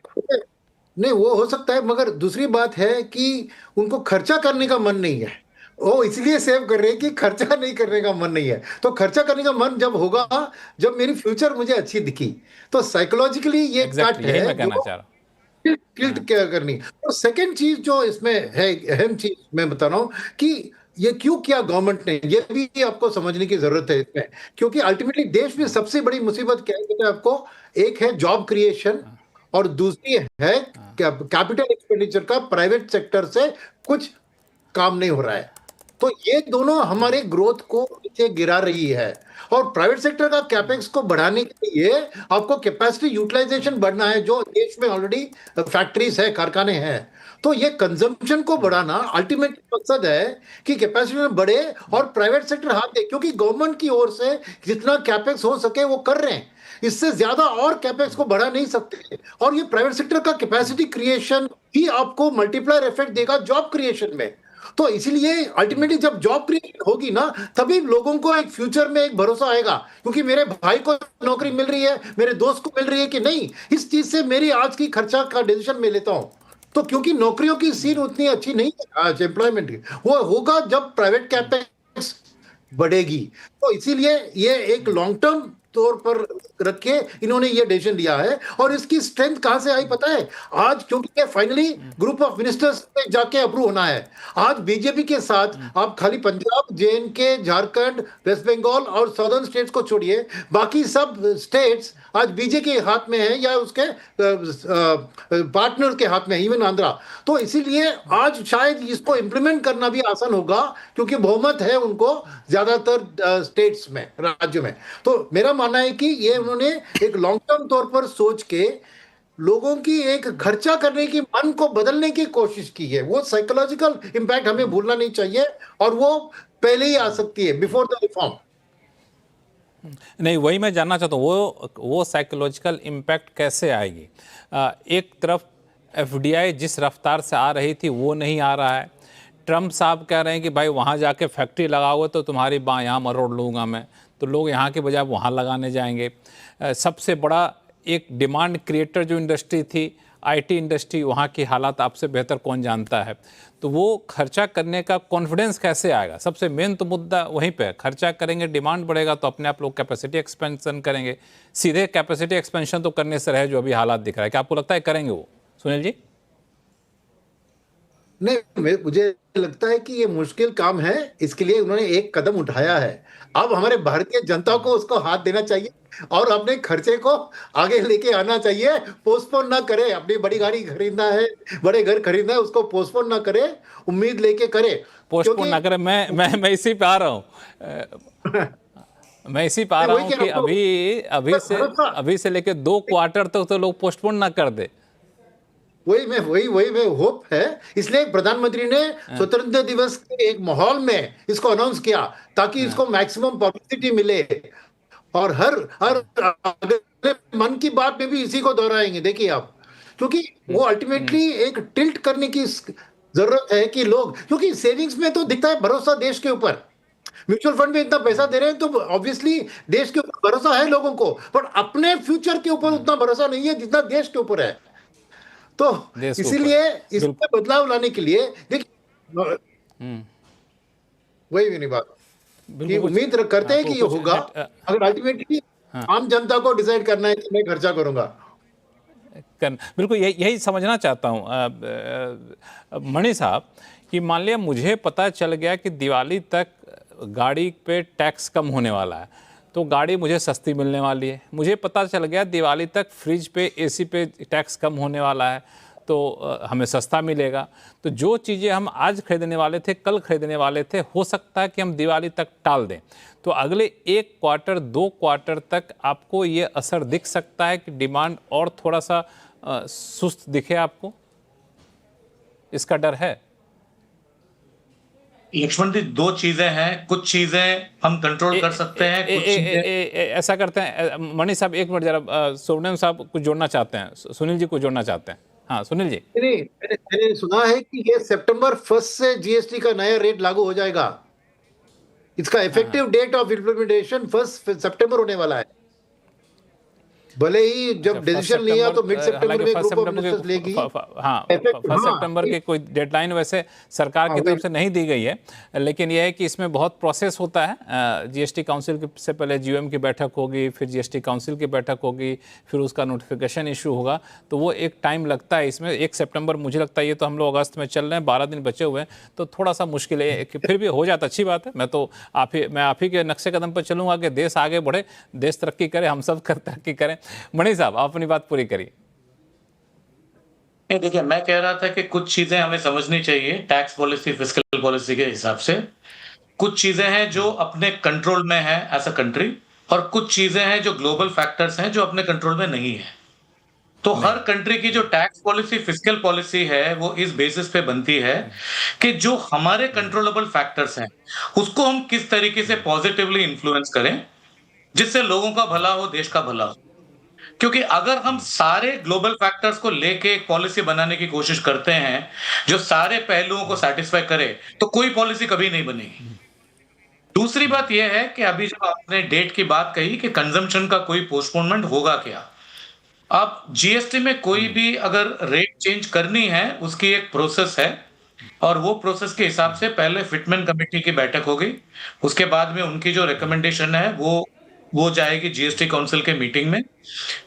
D: नहीं, वो हो सकता है, मगर दूसरी बात है कि उनको खर्चा करने का मन नहीं है। वो इसलिए सेव कर रहे हैं कि खर्चा नहीं करने का मन नहीं है। तो खर्चा करने का मन जब होगा, जब मेरी फ्यूचर मुझे अच्छी दिखी। तो साइकोलॉजिकली ये कट
A: यही
D: है
A: मैं कहना
D: जो
A: चाह रहा हूँ।
D: टिल्ट क्या करनी। और सेकंड चीज जो इसमें है, अहम चीज मैं बता रहा हूँ कि ये क्यों किया गवर्नमेंट ने, ये भी आपको समझने की जरूरत है इसमें। क्योंकि अल्टीमेटली देश में सबसे बड़ी मुसीबत क्या है पता है आपको? एक है जॉब क्रिएशन और दूसरी है कैपिटल एक्सपेंडिचर का। प्राइवेट सेक्टर से कुछ काम नहीं हो रहा है। तो ये दोनों हमारे ग्रोथ को नीचे गिरा रही है। और प्राइवेट सेक्टर का कैपेक्स को बढ़ाने के लिए आपको कैपेसिटी यूटिलाइजेशन बढ़ना है, जो देश में ऑलरेडी फैक्ट्रीज है, कारखाने हैं। तो ये कंजम्पशन को बढ़ाना अल्टीमेट मकसद है कि कैपेसिटी में बढ़े और प्राइवेट सेक्टर हाथ दे, क्योंकि गवर्नमेंट की ओर से जितना कैपेक्स हो सके वो कर रहे हैं। इससे ज्यादा और कैपेक्स को बढ़ा नहीं सकते। और ये प्राइवेट सेक्टर का कैपेसिटी क्रिएशन ही आपको मल्टीप्लायर इफेक्ट देगा जॉब क्रिएशन में। तो इसीलिए अल्टीमेटली जब जॉब क्रिएशन होगी ना, तभी लोगों को एक फ्यूचर में एक भरोसा आएगा, क्योंकि मेरे भाई को नौकरी मिल रही है, मेरे दोस्त को मिल रही है कि नहीं, इस चीज से मेरी आज की खर्चा का डिसीजन मैं लेता हूं। तो क्योंकि नौकरियों की सीन उतनी अच्छी नहीं है आज एम्प्लॉयमेंट की, वो होगा जब प्राइवेट कैपेक्स बढ़ेगी। तो इसीलिए ये एक लॉन्ग टर्म तौर पर रख के इन्होंने ये डिसीजन लिया है। और इसकी स्ट्रेंथ कहां से आई पता है? आज क्योंकि फाइनली ग्रुप ऑफ मिनिस्टर्स में जाके अप्रूव होना है। आज बीजेपी के साथ आप खाली पंजाब, जेएनके, झारखंड, वेस्ट बंगाल और साउदर्न स्टेट्स को छोड़िए, बाकी सब स्टेट्स आज बीजेपी के हाथ में है या उसके पार्टनर के हाथ में है, इवन आंध्रा। तो इसीलिए आज शायद इसको इम्प्लीमेंट करना भी आसान होगा, क्योंकि बहुमत है उनको ज्यादातर स्टेट्स में, राज्य में। तो मेरा मानना है कि ये उन्होंने एक लॉन्ग टर्म तौर पर सोच के लोगों की एक खर्चा करने की मन को बदलने की कोशिश की है। वो साइकोलॉजिकल इम्पैक्ट हमें भूलना नहीं चाहिए, और वो पहले ही आ सकती है, बिफोर द रिफॉर्म।
A: नहीं, वही मैं जानना चाहता हूँ, वो साइकोलॉजिकल इम्पैक्ट कैसे आएगी? एक तरफ एफडीआई जिस रफ्तार से आ रही थी वो नहीं आ रहा है। ट्रम्प साहब कह रहे हैं कि भाई वहाँ जाके फैक्ट्री लगाओगे तो तुम्हारी बाँ यहाँ मरोड़ लूँगा मैं, तो लोग यहाँ के बजाय वहाँ लगाने जाएंगे। सबसे बड़ा एक डिमांड क्रिएटर जो इंडस्ट्री थी, आईटी इंडस्ट्री, वहाँ की हालात आपसे बेहतर कौन जानता है। तो वो खर्चा करने का कॉन्फिडेंस कैसे आएगा? सबसे मेन तो मुद्दा वहीं पे है। खर्चा करेंगे, डिमांड बढ़ेगा तो अपने आप लोग कैपेसिटी एक्सपेंशन करेंगे। सीधे कैपेसिटी एक्सपेंशन तो करने से रहे जो अभी हालात दिख रहा है। क्या आपको लगता है करेंगे वो, सुनील जी?
D: नहीं, मुझे लगता है कि ये मुश्किल काम है, इसके लिए उन्होंने एक कदम उठाया है। अब हमारे भारतीय जनता को उसको हाथ देना चाहिए और अपने खर्चे को आगे लेके आना चाहिए। पोस्टपोन ना करे, अपनी बड़ी गाड़ी खरीदना है, बड़े घर खरीदना है, उसको पोस्टपोन ना करे, उम्मीद लेके करे।
A: पोस्टपोन ना करे। मैं इसी पे आ रहा हूँ। मैं इसी पे आ रहा हूँ कि अभी से लेके 2 क्वार्टर तक तो लोग पोस्टपोन ना कर दे।
D: वही में होप है। इसलिए प्रधानमंत्री ने स्वतंत्रता दिवस के एक माहौल में इसको अनाउंस किया, ताकि इसको मैक्सिमम पब्लिसिटी मिले। और हर अगले मन की बात में भी इसी को दोहराएंगे, देखिए आप, क्योंकि वो अल्टीमेटली एक टिल्ट करने की जरूरत है कि लोग, क्योंकि सेविंग्स में तो दिखता है भरोसा देश के ऊपर, म्यूचुअल फंड में इतना पैसा दे रहे हैं तो ऑब्वियसली देश के ऊपर भरोसा है लोगों को, पर अपने फ्यूचर के ऊपर उतना भरोसा नहीं है जितना देश के ऊपर है। तो इसीलिए इसमें बदलाव लाने के लिए देखिए, वही नहीं बात कि उम्मीद करते हैं कि ये होगा, अगर अल्टीमेटली आम जनता को डिसाइड करना है कि मैं खर्चा करूंगा।
A: बिल्कुल यही समझना चाहता हूँ मणि साहब, कि मान लिया मुझे पता चल गया कि दिवाली तक गाड़ी पे टैक्स कम होने वाला है, तो गाड़ी मुझे सस्ती मिलने वाली है। मुझे पता चल गया दिवाली तक फ्रिज पे, एसी पे टैक्स कम होने वाला है, तो हमें सस्ता मिलेगा। तो जो चीज़ें हम आज खरीदने वाले थे, कल खरीदने वाले थे, हो सकता है कि हम दिवाली तक टाल दें। तो अगले 1 क्वार्टर 2 क्वार्टर तक आपको ये असर दिख सकता है कि डिमांड और थोड़ा सा सुस्त दिखे आपको, इसका डर है?
B: लक्ष्मण जी, 2 चीजें हैं। कुछ चीजें हम कंट्रोल कर सकते हैं, कुछ चीजें
A: ऐसा करते हैं। मणि साहब 1 मिनट जरा, सोमनाथ साहब कुछ जोड़ना चाहते हैं, सुनील जी को जोड़ना चाहते हैं। हाँ सुनील जी।
D: नहीं, मैंने सुना है कि ये सितंबर 1 से जीएसटी का नया रेट लागू हो जाएगा। इसका इफेक्टिव डेट ऑफ इम्प्लीमेंटेशन 1 सितंबर होने वाला है। भले ही जब डिसीजन लिया तो मिड सितंबर में ग्रुप ऑफ मिनिस्टर्स लेगी।
A: हाँ, 1 सितंबर की कोई डेडलाइन वैसे सरकार की तरफ से नहीं दी गई है, लेकिन यह है कि इसमें बहुत प्रोसेस होता है। जीएसटी काउंसिल से पहले जीओएम की बैठक होगी, फिर जीएसटी काउंसिल की बैठक होगी, फिर उसका नोटिफिकेशन इशू होगा, तो वो एक टाइम लगता है इसमें। 1 सितंबर मुझे लगता है, ये तो हम लोग अगस्त में चल रहे हैं, 12 दिन बचे हुए हैं, तो थोड़ा सा मुश्किल है कि फिर भी हो जाता, अच्छी बात है। मैं आप ही के नक्शे कदम पर चलूँगा कि देश आगे बढ़े, देश तरक्की करे, हम सब तरक्की करें। मणि साहब, आप अपनी बात पूरी करिए।
B: देखिए, मैं कह रहा था कि कुछ चीजें हमें समझनी चाहिए टैक्स पॉलिसी, फिस्कल पॉलिसी के हिसाब से। कुछ चीजें हैं जो अपने कंट्रोल में है एज अ कंट्री, और कुछ चीजें हैं जो ग्लोबल फैक्टर्स हैं जो अपने कंट्रोल में नहीं है। तो हर कंट्री की जो टैक्स पॉलिसी, फिस्कल पॉलिसी है, वो इस बेसिस पे बनती है कि जो हमारे कंट्रोलेबल फैक्टर्स हैं उसको हम किस तरीके से पॉजिटिवली इन्फ्लुएंस करें, जिससे लोगों का भला हो, देश का भला हो। क्योंकि अगर हम सारे ग्लोबल फैक्टर्स को लेके एक पॉलिसी बनाने की कोशिश करते हैं जो सारे पहलुओं को सेटिस्फाई करे, तो कोई पॉलिसी कभी नहीं बनेगी। दूसरी बात यह है कि अभी जब आपने डेट की बात कही कि कंजम्पशन का कोई पोस्टपोनमेंट होगा क्या, अब जीएसटी में कोई भी अगर रेट चेंज करनी है, उसकी एक प्रोसेस है, और वो प्रोसेस के हिसाब से पहले फिटमेंट कमेटी की बैठक होगी, उसके बाद में उनकी जो रिकमेंडेशन है वो जाएगी जीएसटी काउंसिल के मीटिंग में।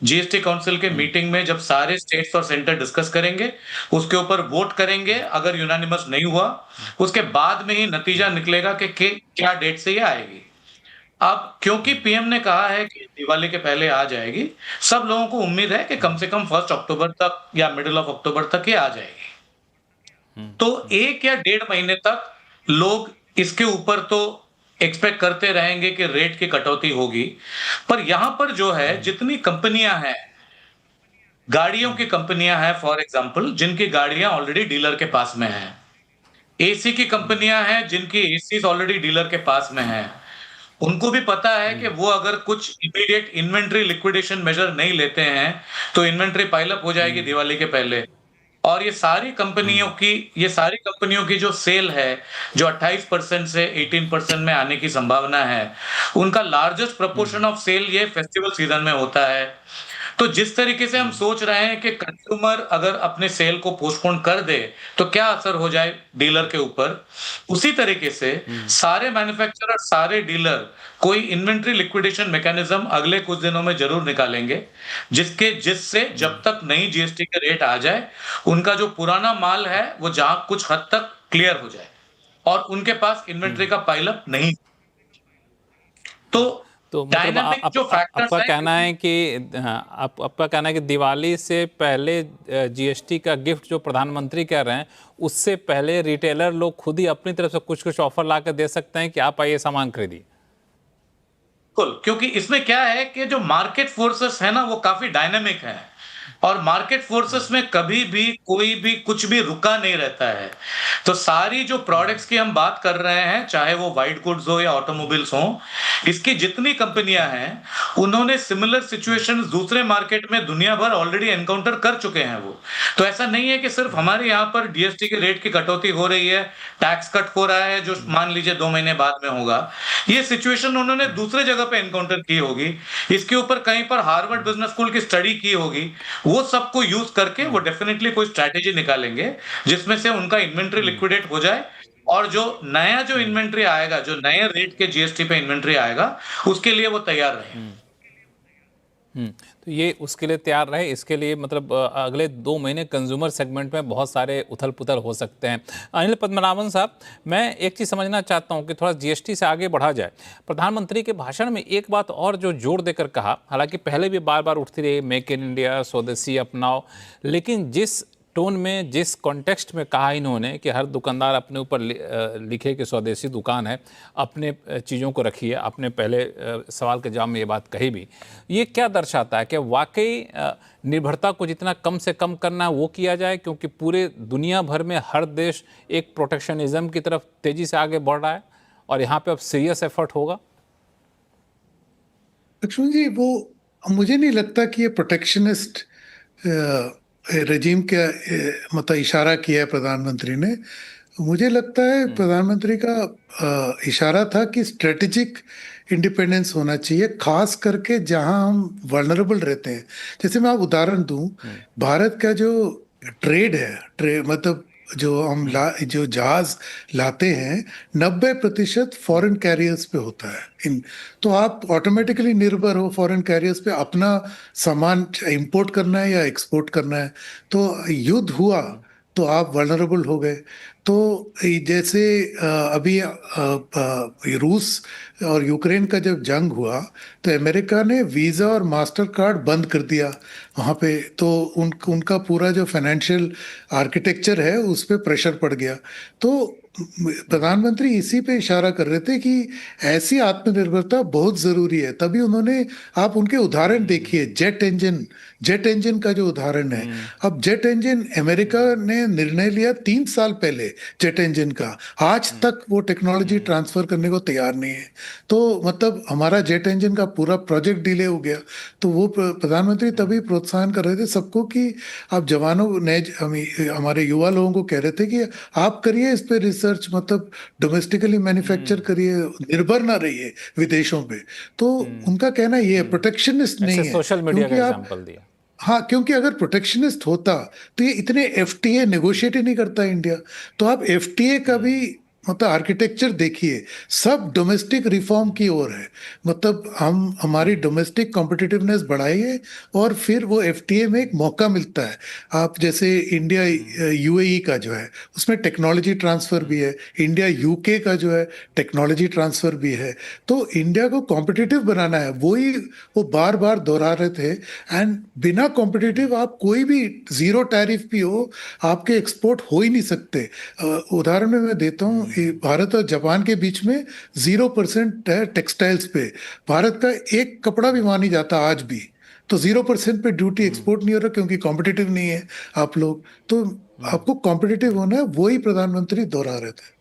B: जीएसटी काउंसिल के मीटिंग में जब सारे स्टेट्स और सेंटर डिस्कस करेंगे, उसके ऊपर वोट करेंगे। अगर यूनानिमस नहीं हुआ, उसके बाद में ही नतीजा निकलेगा कि क्या डेट से ये आएगी। अब क्योंकि पीएम ने कहा है कि दिवाली के पहले आ जाएगी, सब लोगों को उम्मीद है कि कम से कम 1 अक्टूबर तक या मिडल ऑफ अक्टूबर तक ये आ जाएगी। तो 1 या डेढ़ महीने तक लोग इसके ऊपर तो एक्सपेक्ट करते रहेंगे कि रेट की कटौती होगी। पर यहां पर जो है, जितनी कंपनियां हैं, गाड़ियों की कंपनियां हैं फॉर एग्जांपल, जिनकी गाड़ियां ऑलरेडी डीलर के पास में हैं। एसी की कंपनियां हैं जिनकी एसीज ऑलरेडी डीलर के पास में हैं। उनको भी पता है कि वो अगर कुछ इमीडिएट इन्वेंट्री लिक्विडेशन मेजर नहीं लेते हैं, तो इन्वेंट्री पाइल अप हो जाएगी दिवाली के पहले। और ये सारी कंपनियों की जो सेल है, जो 28% से 18% में आने की संभावना है, उनका लार्जेस्ट प्रपोर्शन ऑफ सेल ये फेस्टिवल सीजन में होता है। तो जिस तरीके से हम सोच रहे हैं कि कंज्यूमर अगर अपने सेल को पोस्टपोन कर दे, तो क्या असर हो जाए डीलर के ऊपर, उसी तरीके से सारे मैन्युफैक्चरर, सारे डीलर कोई इन्वेंट्री लिक्विडेशन मैकेनिज्म अगले कुछ दिनों में जरूर निकालेंगे, जिससे जब तक नई जीएसटी के रेट आ जाए, उनका जो पुराना माल है वो जहां कुछ हद तक क्लियर हो जाए और उनके पास इन्वेंट्री का पाइलअप नहीं। तो
A: तो मतलब
B: डायनामिक जो फैक्टर्स
A: आपका
B: हैं,
A: कहना है कि हाँ, आपका कहना है कि दिवाली से पहले जीएसटी का गिफ्ट जो प्रधानमंत्री कह रहे हैं, उससे पहले रिटेलर लोग खुद ही अपनी तरफ से कुछ कुछ ऑफर ला कर दे सकते हैं कि आप आइए सामान खरीदिए।
B: बिल्कुल, क्योंकि इसमें क्या है कि जो मार्केट फोर्सेस है ना, वो काफी डायनामिक है और मार्केट फोर्सेस में कभी भी कोई भी कुछ भी रुका नहीं रहता है। तो सारी जो प्रोडक्ट्स की हम बात कर रहे हैं, चाहे वो व्हाइट गुड्स हो या ऑटोमोबाइल्स हो, इसकी जितनी कंपनियां हैं, उन्होंने सिमिलर सिचुएशंस दूसरे मार्केट में दुनिया भर ऑलरेडी एनकाउंटर कर चुके हैं वो। तो ऐसा नहीं है कि सिर्फ हमारे यहाँ पर डीएसटी के रेट की कटौती हो रही है, टैक्स कट हो रहा है, जो मान लीजिए 2 महीने बाद में होगा। ये सिचुएशन उन्होंने दूसरे जगह पे एनकाउंटर की होगी, इसके ऊपर कहीं पर हार्वर्ड बिजनेस स्कूल की स्टडी की होगी। वो सबको यूज करके वो डेफिनेटली कोई स्ट्रैटेजी निकालेंगे जिसमें से उनका इन्वेंट्री लिक्विडेट हो जाए और जो नया जो इन्वेंट्री आएगा, जो नए रेट के जीएसटी पे इन्वेंट्री आएगा, उसके लिए वो तैयार रहे।
A: तो ये उसके लिए तैयार रहे, इसके लिए मतलब अगले 2 महीने कंज्यूमर सेगमेंट में बहुत सारे उथल पुथल हो सकते हैं। अनिल पद्मनाभन साहब, मैं एक चीज़ समझना चाहता हूं कि थोड़ा जीएसटी से आगे बढ़ा जाए। प्रधानमंत्री के भाषण में एक बात और जो जोर देकर कहा, हालांकि पहले भी बार बार उठती रही, मेक इन इंडिया, स्वदेशी अपनाओ, लेकिन जिस टोन में, जिस कॉन्टेक्स्ट में कहा इन्होंने कि हर दुकानदार अपने ऊपर लिखे कि स्वदेशी दुकान है, अपने चीज़ों को रखिए, आपने पहले सवाल के जवाब में ये बात कही भी, ये क्या दर्शाता है कि वाकई निर्भरता को जितना कम से कम करना है वो किया जाए, क्योंकि पूरे दुनिया भर में हर देश एक प्रोटेक्शनिज्म की तरफ तेज़ी से आगे बढ़ रहा है और यहाँ पे अब सीरियस एफर्ट होगा?
E: लक्ष्मण जी, वो मुझे नहीं लगता कि ये प्रोटेक्शनिस्ट रजीम का मतलब इशारा किया है प्रधानमंत्री ने। मुझे लगता है प्रधानमंत्री का इशारा था कि स्ट्रेटेजिक इंडिपेंडेंस होना चाहिए, खास करके जहां हम वल्नरेबल रहते हैं। जैसे मैं आप उदाहरण दूं, भारत का जो ट्रेड है, मतलब जो जहाज लाते हैं, 90% फॉरेन कैरियर्स पे होता है। तो आप ऑटोमेटिकली निर्भर हो फॉरेन कैरियर्स पे, अपना सामान इंपोर्ट करना है या एक्सपोर्ट करना है। तो युद्ध हुआ तो आप वल्नरेबल हो गए। तो जैसे अभी रूस और यूक्रेन का जब जंग हुआ तो अमेरिका ने वीज़ा और मास्टर कार्ड बंद कर दिया वहाँ पे। तो उनका पूरा जो फाइनेंशियल आर्किटेक्चर है उस पर प्रेशर पड़ गया। तो प्रधानमंत्री इसी पे इशारा कर रहे थे कि ऐसी आत्मनिर्भरता बहुत ज़रूरी है। तभी उन्होंने, आप उनके उदाहरण देखिए, जेट इंजन का जो उदाहरण है। अब जेट इंजन अमेरिका ने निर्णय लिया 3 साल पहले जेट इंजन का, आज तक वो टेक्नोलॉजी ट्रांसफर करने को तैयार नहीं है। तो मतलब हमारा जेट इंजन का पूरा प्रोजेक्ट डिले हो गया। तो वो प्रधानमंत्री तभी प्रोत्साहन कर रहे थे सबको कि आप जवानों, हमारे युवा लोगों को कह रहे थे कि आप करिए इस पे रिसर्च, मतलब डोमेस्टिकली मैन्युफैक्चर करिए, निर्भर ना रहिए विदेशों पे। तो उनका कहना ये है, प्रोटेक्शनिस्ट नहीं है।
A: सोशल मीडिया का एग्जांपल दिया।
E: हाँ, क्योंकि अगर प्रोटेक्शनिस्ट होता तो ये इतने एफटीए नेगोशिएट ही नहीं करता इंडिया। तो आप एफटीए का भी मतलब आर्किटेक्चर देखिए, सब डोमेस्टिक रिफॉर्म की ओर है। मतलब हम हमारी डोमेस्टिक कॉम्पिटिटिवनेस बढ़ाइए और फिर वो एफटीए में एक मौका मिलता है। आप जैसे इंडिया यूएई का जो है उसमें टेक्नोलॉजी ट्रांसफर भी है, इंडिया यूके का जो है टेक्नोलॉजी ट्रांसफर भी है। तो इंडिया को कॉम्पिटिटिव बनाना है, वही वो बार बार दोहरा रहे थे। एंड बिना कॉम्पिटिटिव आप कोई भी जीरो टैरिफ भी हो, आपके एक्सपोर्ट हो ही नहीं सकते। उदाहरण में मैं देता हूँ, भारत और जापान के बीच में 0% है टेक्सटाइल्स पे। भारत का एक कपड़ा भी वहां नहीं जाता आज भी। तो 0% पे ड्यूटी, एक्सपोर्ट नहीं हो रहा क्योंकि कॉम्पिटिटिव नहीं है आप लोग। तो आपको कॉम्पिटिटिव होना है, वही प्रधानमंत्री दोहरा रहे थे।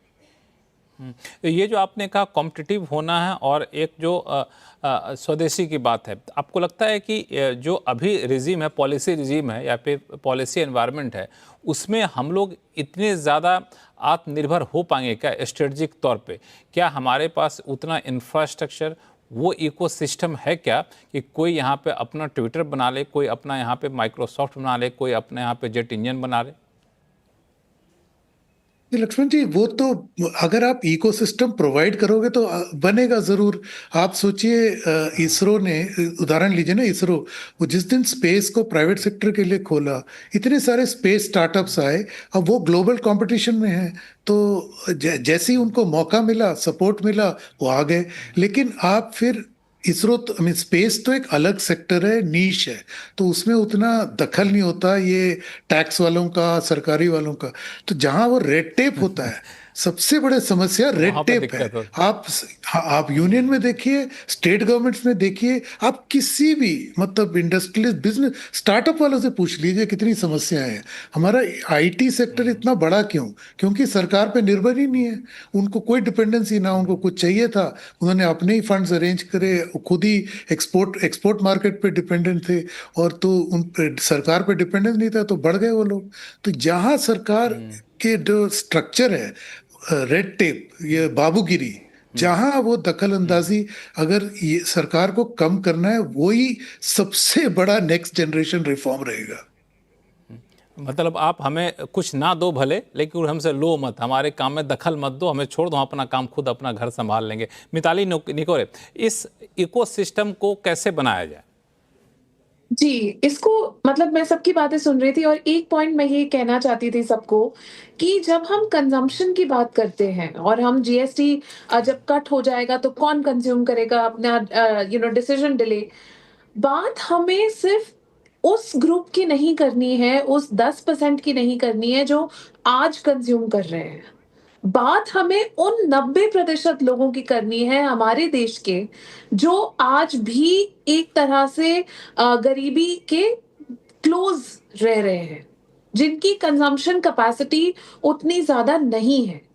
A: तो ये जो आपने कहा कॉम्पिटिटिव होना है और एक जो स्वदेशी की बात है, आपको लगता है कि जो अभी रिजीम है, पॉलिसी रिजीम है या फिर पॉलिसी एनवायरनमेंट है, उसमें हम लोग इतने ज़्यादा आत्मनिर्भर हो पाएंगे क्या स्ट्रेटजिक तौर पे? क्या हमारे पास उतना इंफ्रास्ट्रक्चर, वो इकोसिस्टम है क्या कि कोई यहाँ पे अपना ट्विटर बना ले, कोई अपना यहाँ पे माइक्रोसॉफ्ट बना ले, कोई अपने यहाँ पे जेट इंजन बना ले?
E: लक्ष्मण जी, वो तो अगर आप इकोसिस्टम प्रोवाइड करोगे तो बनेगा जरूर। आप सोचिए, इसरो ने, उदाहरण लीजिए ना, इसरो वो जिस दिन स्पेस को प्राइवेट सेक्टर के लिए खोला, इतने सारे स्पेस स्टार्टअप्स आए। अब वो ग्लोबल कंपटीशन में है, तो जैसे ही उनको मौका मिला, सपोर्ट मिला, वो आ गए। लेकिन आप फिर इसरो तो, आई मीन स्पेस तो एक अलग सेक्टर है, नीश है, तो उसमें उतना दखल नहीं होता ये टैक्स वालों का, सरकारी वालों का। तो जहां वो रेड टेप होता है, सबसे बड़ी समस्या रेड
A: वहाँ पे
E: टेप है।
A: दिक्कत हो।
E: आप यूनियन में देखिए, स्टेट गवर्नमेंट्स में देखिए, आप किसी भी मतलब इंडस्ट्रियलिस्ट, बिजनेस, स्टार्टअप वालों से पूछ लीजिए कितनी समस्याएं हैं। हमारा आईटी सेक्टर इतना बड़ा क्यों? क्योंकि सरकार पे निर्भर ही नहीं है, उनको कोई डिपेंडेंसी ना, उनको कुछ चाहिए था, उन्होंने अपने ही फंड्स अरेंज करे, खुद ही एक्सपोर्ट मार्केट पे डिपेंडेंट थे। और तो उन पे सरकार पे डिपेंडेंस नहीं था, तो बढ़ गए वो लोग। तो जहां सरकार के जो स्ट्रक्चर है, रेड टेप, ये बाबूगिरी, जहां वो दखल अंदाजी, अगर ये सरकार को कम करना है, वही सबसे बड़ा नेक्स्ट जनरेशन रिफॉर्म रहेगा।
A: मतलब आप हमें कुछ ना दो भले, लेकिन हमसे लो मत, हमारे काम में दखल मत दो, हमें छोड़ दो, हम अपना काम खुद अपना घर संभाल लेंगे। मिताली निकोरे, इस इकोसिस्टम को कैसे बनाया जाए?
C: जी, इसको मतलब मैं सबकी बातें सुन रही थी और एक पॉइंट मैं ये कहना चाहती थी सबको कि जब हम कंज़म्पशन की बात करते हैं और हम जीएसटी जब कट हो जाएगा तो कौन कंज़्यूम करेगा, अपना डिसीजन डिले। बात हमें सिर्फ उस ग्रुप की नहीं करनी है, उस 10% की नहीं करनी है जो आज कंज़्यूम कर रहे हैं। बात हमें उन 90% लोगों की करनी है हमारे देश के, जो आज भी एक तरह से गरीबी के क्लोज़ रह रहे हैं, जिनकी कंज़म्पशन कैपेसिटी उतनी ज़्यादा नहीं है।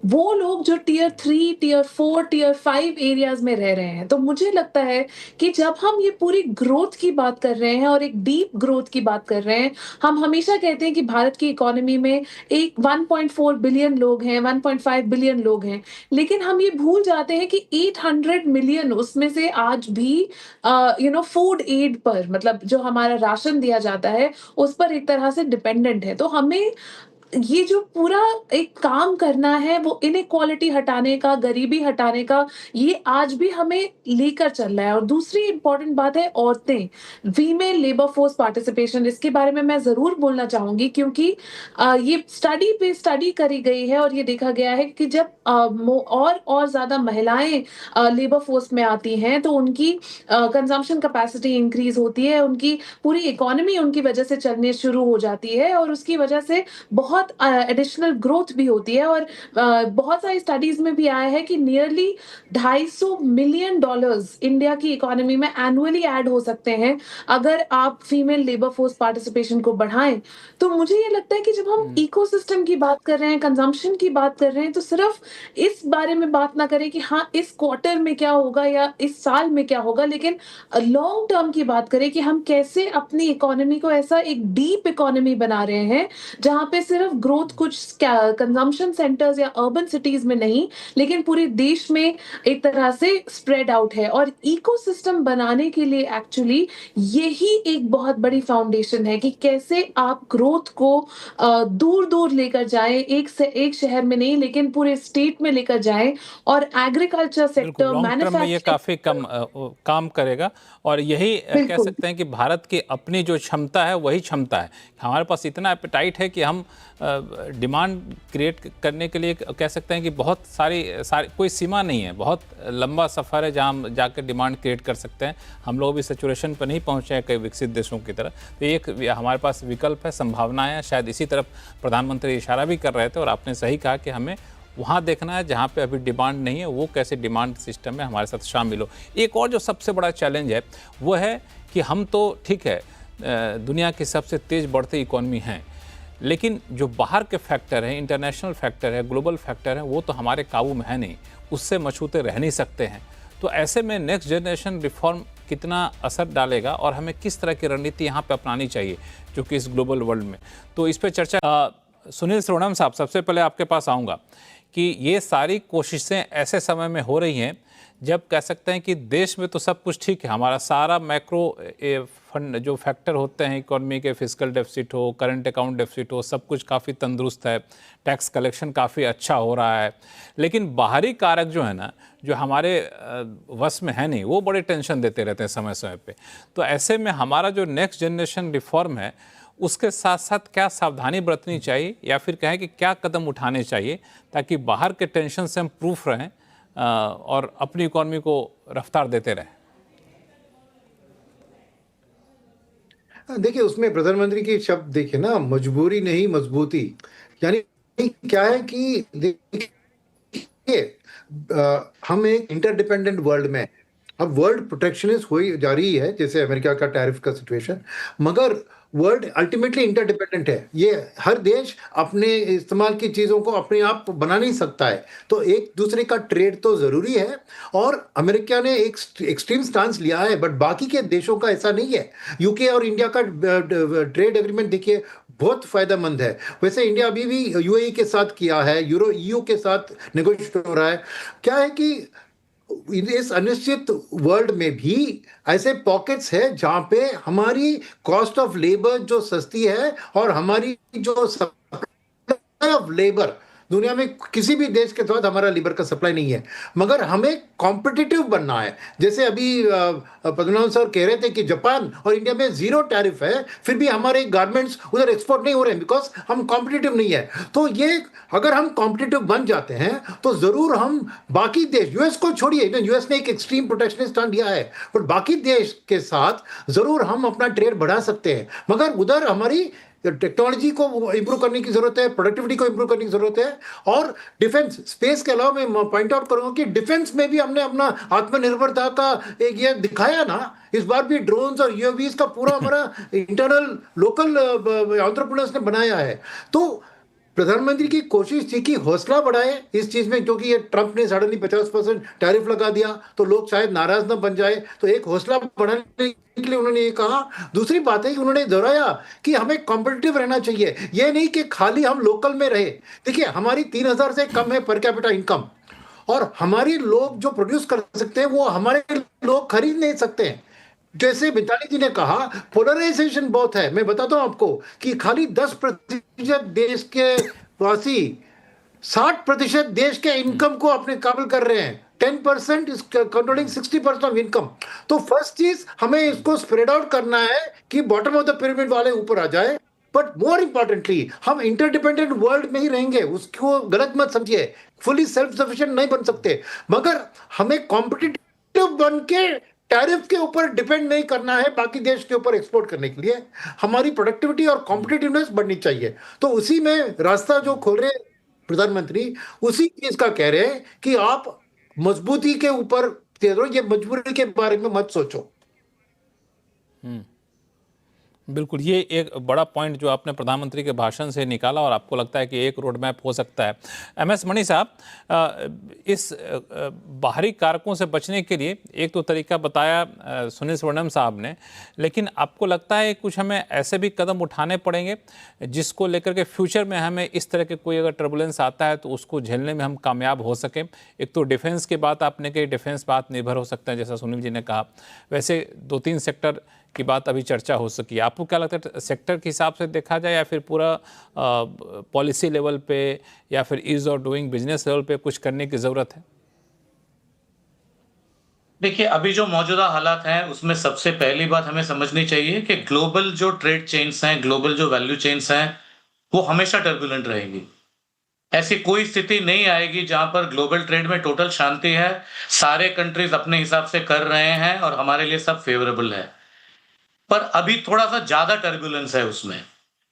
C: वो लोग जो टियर 3, टियर 4, टियर 5 एरियाज़ में रह रहे हैं। तो मुझे लगता है कि जब हम ये पूरी ग्रोथ की बात कर रहे हैं और एक डीप ग्रोथ की बात कर रहे हैं, हम हमेशा कहते हैं कि भारत की इकोनॉमी में एक 1.4 बिलियन लोग हैं, 1.5 बिलियन लोग हैं। लेकिन हम ये भूल जाते हैं कि 800 मिलियन उसमें से आज भी फूड एड पर, मतलब जो हमारा राशन दिया जाता है, उस पर एक तरह से डिपेंडेंट है। तो हमें ये जो पूरा एक काम करना है वो इनइक्वालिटी हटाने का, गरीबी हटाने का, ये आज भी हमें लेकर चलना है। और दूसरी इम्पोर्टेंट बात है औरतें, फीमेल लेबर फोर्स पार्टिसिपेशन, इसके बारे में मैं ज़रूर बोलना चाहूँगी क्योंकि ये स्टडी पे स्टडी करी गई है और ये देखा गया है कि जब और ज़्यादा महिलाएँ लेबर फोर्स में आती हैं तो उनकी कंज़म्पशन कैपेसिटी इंक्रीज़ होती है, उनकी पूरी इकोनॉमी उनकी वजह से चलने शुरू हो जाती है और उसकी वजह से बहुत एडिशनल ग्रोथ भी होती है। और बहुत सारी स्टडीज में भी आया है कि नियरली $250 मिलियन इंडिया की इकोनॉमी में एनुअली ऐड हो सकते हैं अगर आप फीमेल लेबर फोर्स पार्टिसिपेशन को बढ़ाएं। तो मुझे ये लगता है कि जब हम इकोसिस्टम की बात कर रहे हैं, कंजम्पशन की बात कर रहे हैं, तो सिर्फ इस बारे में बात ना करें कि हाँ इस क्वार्टर में क्या होगा या इस साल में क्या होगा, लेकिन लॉन्ग टर्म की बात करें कि हम कैसे अपनी इकोनॉमी को ऐसा एक डीप इकोनॉमी बना रहे हैं जहां पे सिर्फ सिर्फ ग्रोथ कुछ कंजम्पशन सेंटर्स या अर्बन सिटीज में नहीं, लेकिन पूरे देश में एक तरह से स्प्रेड आउट है। और इकोसिस्टम बनाने के लिए एक्चुअली यही एक बहुत बड़ी फाउंडेशन है कि कैसे आप ग्रोथ को दूर दूर लेकर जाएं, एक से एक शहर में नहीं लेकिन पूरे स्टेट में लेकर जाएं। और एग्रीकल्चर
A: बिल्कुल,
C: सेक्टर,
A: लॉन्ग टर्म में ये काफ़ी कम काम करेगा। और यही कह
C: बिल्कुल।
A: सकते हैं कि भारत की अपनी जो क्षमता है वही क्षमता है। हमारे पास इतना एपेटाइट है कि हम डिमांड क्रिएट करने के लिए कह सकते हैं कि बहुत सारी कोई सीमा नहीं है, बहुत लंबा सफ़र है जहाँ हम जाकर डिमांड क्रिएट कर सकते हैं। हम लोग भी सैचुरेशन पर नहीं पहुँचे हैं कई विकसित देशों की तरह। तो एक हमारे पास विकल्प है, संभावनाएं हैं, शायद इसी तरफ प्रधानमंत्री इशारा भी कर रहे थे। और आपने सही कहा कि हमें वहाँ देखना है जहाँ पे अभी डिमांड नहीं है, वो कैसे डिमांड सिस्टम में हमारे साथ शामिल हो। एक और जो सबसे बड़ा चैलेंज है वो है कि हम तो ठीक है दुनिया की सबसे तेज़ बढ़ती इकॉनमी हैं, लेकिन जो बाहर के फैक्टर हैं, इंटरनेशनल फैक्टर है, ग्लोबल फैक्टर है, वो तो हमारे काबू में है नहीं, उससे मछूते रह नहीं सकते हैं। तो ऐसे में नेक्स्ट जनरेशन रिफॉर्म कितना असर डालेगा और हमें किस तरह की रणनीति यहाँ पे अपनानी चाहिए जो कि इस ग्लोबल वर्ल्ड में। तो इस पर चर्चा सुनील श्रोणम साहब, सबसे पहले आपके पास आऊँगा कि ये सारी कोशिशें ऐसे समय में हो रही हैं जब कह सकते हैं कि देश में तो सब कुछ ठीक है, हमारा सारा मैक्रो फंड जो फैक्टर होते हैं इकोनॉमी के, फिस्कल डेफिसिट हो, करंट अकाउंट डेफिसिट हो, सब कुछ काफ़ी तंदुरुस्त है, टैक्स कलेक्शन काफ़ी अच्छा हो रहा है। लेकिन बाहरी कारक जो है ना, जो हमारे वश में है नहीं, वो बड़े टेंशन देते रहते हैं समय समय पे। तो ऐसे में हमारा जो नेक्स्ट जनरेशन रिफॉर्म है उसके साथ साथ क्या सावधानी बरतनी चाहिए, या फिर कहें कि क्या कदम उठाने चाहिए ताकि बाहर के टेंशन से हम प्रूफ रहें और अपनी इकॉनमी को रफ्तार देते रहें?
D: देखिए, उसमें प्रधानमंत्री की शब्द देखिए ना, मजबूरी नहीं मजबूती। यानी क्या है कि देखिए हम एक इंटरडिपेंडेंट वर्ल्ड में, अब वर्ल्ड प्रोटेक्शनिस्ट हो जा रही है जैसे अमेरिका का टैरिफ का सिचुएशन, मगर वर्ल्ड अल्टीमेटली इंटरडिपेंडेंट है। ये हर देश अपने इस्तेमाल की चीज़ों को अपने आप बना नहीं सकता है, तो एक दूसरे का ट्रेड तो ज़रूरी है। और अमेरिका ने एक एक्सट्रीम स्टांस लिया है, बट बाकी के देशों का ऐसा नहीं है। यूके और इंडिया का ट्रेड एग्रीमेंट देखिए बहुत फायदेमंद है। वैसे इंडिया अभी भी यूएई के साथ किया है, यूयू के साथ नेगोशिएट हो रहा है। क्या है कि इस अनिश्चित वर्ल्ड में भी ऐसे पॉकेट्स है जहां पे हमारी कॉस्ट ऑफ लेबर जो सस्ती है और हमारी जो सप्लाई ऑफ लेबर, दुनिया में किसी भी देश के साथ हमारा लेबर का सप्लाई नहीं है, मगर हमें कॉम्पिटिटिव बनना है। जैसे अभी पद्मनाभ सर कह रहे थे कि जापान और इंडिया में जीरो टैरिफ है, फिर भी हमारे गारमेंट्स उधर एक्सपोर्ट नहीं हो रहे हैं बिकॉज हम कॉम्पिटिटिव नहीं है। तो ये अगर हम कॉम्पिटिटिव बन जाते हैं तो जरूर हम बाकी देश, यूएस को छोड़िए, यूएस ने एक एक्सट्रीम प्रोटेक्शनिस्ट स्टैंड लिया है, पर बाकी देश के साथ जरूर हम अपना ट्रेड बढ़ा सकते हैं। मगर उधर हमारी टेक्नोलॉजी को इंप्रूव करने की जरूरत है, प्रोडक्टिविटी को इंप्रूव करने की जरूरत है। और डिफेंस स्पेस के अलावा मैं पॉइंट आउट करूंगा कि डिफेंस में भी हमने अपना आत्मनिर्भरता का एक ये दिखाया ना। इस बार भी ड्रोन्स और यूएवीज का पूरा हमारा इंटरनल लोकल एंटरप्रेन्योर्स ने बनाया है। तो प्रधानमंत्री की कोशिश थी कि हौसला बढ़ाए इस चीज में, क्योंकि ये ट्रंप ने सडनली 50% टैरिफ लगा दिया तो लोग शायद नाराज न बन जाए, तो एक हौसला बढ़ाने के लिए उन्होंने ये कहा। दूसरी बात है कि उन्होंने दोहराया कि हमें कॉम्पिटिटिव रहना चाहिए, ये नहीं कि खाली हम लोकल में रहे। देखिए, हमारी 3000 से कम है पर कैपिटा इनकम, और हमारी लोग जो प्रोड्यूस कर सकते हैं वो हमारे लोग खरीद नहीं सकते हैं। जैसे मिताली जी ने कहा, पोलराइजेशन बहुत है। मैं बताता हूं आपको कि खाली 10% देश के वासी 60% देश के इनकम को अपने काबिल कर रहे हैं। 10% इज कंट्रोलिंग 60% ऑफ इनकम। तो फर्स्ट चीज हमें इसको स्प्रेड आउट करना है कि बॉटम ऑफ द पिरामिड वाले ऊपर आ जाए। बट मोर इंपॉर्टेंटली हम इंटरडिपेंडेंट वर्ल्ड में ही रहेंगे, उसको गलत मत समझिए। फुली सेल्फ सफिशिएंट नहीं बन सकते, मगर हमें कॉम्पिटिटिव बन के टैरिफ के ऊपर डिपेंड नहीं करना है बाकी देश के ऊपर एक्सपोर्ट करने के लिए। हमारी प्रोडक्टिविटी और कॉम्पिटिटिवनेस बढ़नी चाहिए। तो उसी में रास्ता जो खोल रहे प्रधानमंत्री, उसी चीज का कह रहे हैं कि आप मजबूती के ऊपर, ये मजबूरी के बारे में मत सोचो।
A: बिल्कुल, ये एक बड़ा पॉइंट जो आपने प्रधानमंत्री के भाषण से निकाला और आपको लगता है कि एक रोड मैप हो सकता है। एमएस मणि साहब, इस बाहरी कारकों से बचने के लिए एक तो तरीका बताया सुनील सुवर्णम साहब ने, लेकिन आपको लगता है कुछ हमें ऐसे भी कदम उठाने पड़ेंगे जिसको लेकर के फ्यूचर में हमें इस तरह के कोई अगर टर्बुलेंस आता है तो उसको झेलने में हम कामयाब हो सकें? एक तो डिफेंस की बात आपने कही, डिफेंस बात निर्भर हो सकता है जैसा सुनील जी ने कहा, वैसे 2-3 सेक्टर की बात अभी चर्चा हो सकी। आपको क्या लगता है, सेक्टर के हिसाब से देखा जाए या फिर पूरा पॉलिसी लेवल पे या फिर ease of doing business level पे कुछ करने की ज़रूरत है?
B: देखिए, अभी जो मौजूदा हालात हैं, उसमें सबसे पहली बात हमें समझनी चाहिए कि ग्लोबल जो ट्रेड चेन्स हैं, ग्लोबल जो वैल्यू चेन्स हैं, वो हमेशा टर्बुलेंट रहेंगी। ऐसी कोई स्थिति नहीं आएगी जहां पर ग्लोबल ट्रेड में टोटल शांति है, सारे कंट्रीज अपने हिसाब से कर रहे हैं और हमारे लिए सब फेवरेबल है। पर अभी थोड़ा-सा ज़्यादा टर्बुलेंस है उसमें।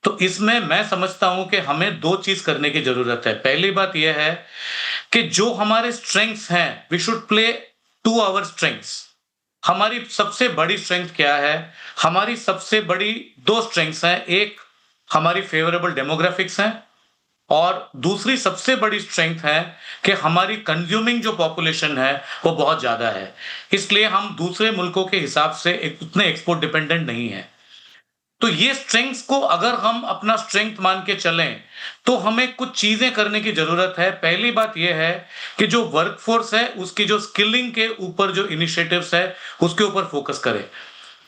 B: तो इसमें मैं समझता हूँ कि हमें 2 चीज़ करने की ज़रूरत है। पहली बात ये है कि जो हमारे स्ट्रेंथ्स हैं, we should play to our strengths. हमारी सबसे बड़ी स्ट्रेंथ क्या है? हमारी सबसे बड़ी 2 स्ट्रेंथ्स हैं। एक हमारी फेवरेबल डेमोग्राफिक्स हैं और दूसरी सबसे बड़ी स्ट्रेंथ है कि हमारी कंज्यूमिंग जो पॉपुलेशन है, वो बहुत ज़्यादा है। इसलिए हम दूसरे मुल्कों के हिसाब से उतने एक्सपोर्ट डिपेंडेंट नहीं हैं। तो ये स्ट्रेंथ्स को अगर हम अपना स्ट्रेंथ मान के चलें, तो हमें कुछ चीजें करने की जरूरत है। पहली बात यह है कि जो वर्कफोर्स है, उसकी जो स्किलिंग के ऊपर जो इनिशिएटिव्स है, उसके ऊपर फोकस करें।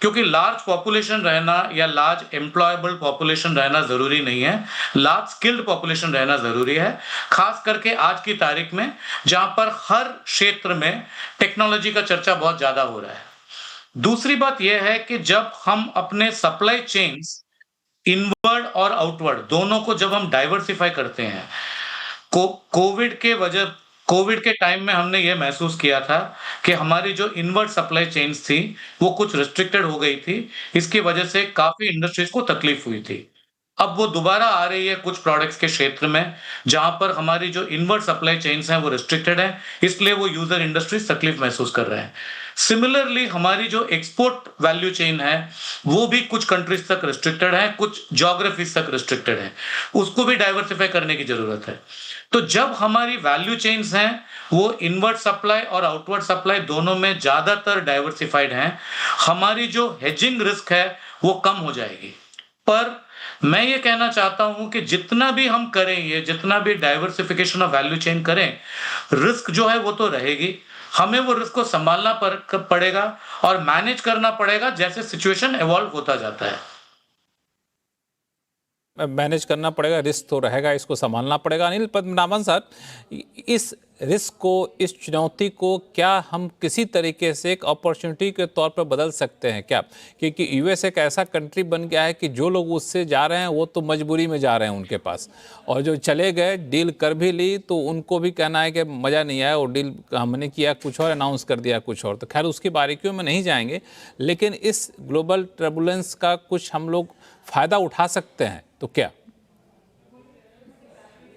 B: क्योंकि लार्ज पॉपुलेशन रहना या लार्ज एम्प्लॉयबल पॉपुलेशन रहना जरूरी नहीं है, लार्ज स्किल्ड पॉपुलेशन रहना जरूरी है, खास करके आज की तारीख में जहां पर हर क्षेत्र में टेक्नोलॉजी का चर्चा बहुत ज्यादा हो रहा है। दूसरी बात यह है कि जब हम अपने सप्लाई चेन्स इनवर्ड और आउटवर्ड दोनों को जब हम डाइवर्सिफाई करते हैं, कोविड के टाइम में हमने ये महसूस किया था कि हमारी जो इनवर्ड सप्लाई चेन्स थी, वो कुछ रिस्ट्रिक्टेड हो गई थी। इसकी वजह से काफ़ी इंडस्ट्रीज़ को तकलीफ हुई थी। अब वो दोबारा आ रही है कुछ प्रोडक्ट्स के क्षेत्र में, जहाँ पर हमारी जो इनवर्ड सप्लाई चेन्स हैं, वो रिस्ट्रिक्टेड हैं, इसलिए वो यूज़र इंडस्ट्रीज़ तकलीफ महसूस कर रहे हैं। सिमिलरली हमारी जो एक्सपोर्ट वैल्यू चेन है, वो भी कुछ कंट्रीज़ तक रिस्ट्रिक्टेड है, कुछ ज्योग्राफीज़ तक रिस्ट्रिक्टेड है। उसको भी डाइवर्सिफाई करने की ज़रूरत है। तो जब हमारी वैल्यू चेन्स हैं, वो इनवर्ड सप्लाई और आउटवर्ड सप्लाई दोनों में ज़्यादातर डाइवर्सिफाइड हैं, हमारी जो हेजिंग रिस्क है, वो कम हो जाएगी। पर मैं ये कहना चाहता हूं कि जितना भी हम करें, ये जितना भी डाइवर्सिफिकेशन ऑफ वैल्यू चेन करें, रिस्क जो है वो तो रहेगी। हमें वो रिस्क को संभालना पड़ेगा और मैनेज करना पड़ेगा जैसे सिचुएशन इवॉल्व होता जाता है।
A: मैनेज करना पड़ेगा, रिस्क तो रहेगा, इसको संभालना पड़ेगा। अनिल पद्मनाभन सर, इस रिस्क को, इस चुनौती को क्या हम किसी तरीके से एक अपॉर्चुनिटी के तौर पर बदल सकते हैं क्या? क्योंकि यूएस एक ऐसा कंट्री बन गया है कि जो लोग उससे जा रहे हैं वो तो मजबूरी में जा रहे हैं उनके पास, और जो चले गए, डील कर भी ली, तो उनको भी कहना है कि मज़ा नहीं आया, और डील हमने किया कुछ और, अनाउंस कर दिया कुछ और। तो खैर उसकी बारीकियों में नहीं जाएंगे, लेकिन इस ग्लोबल टर्बुलेंस का कुछ हम लोग फ़ायदा उठा सकते हैं तो क्या?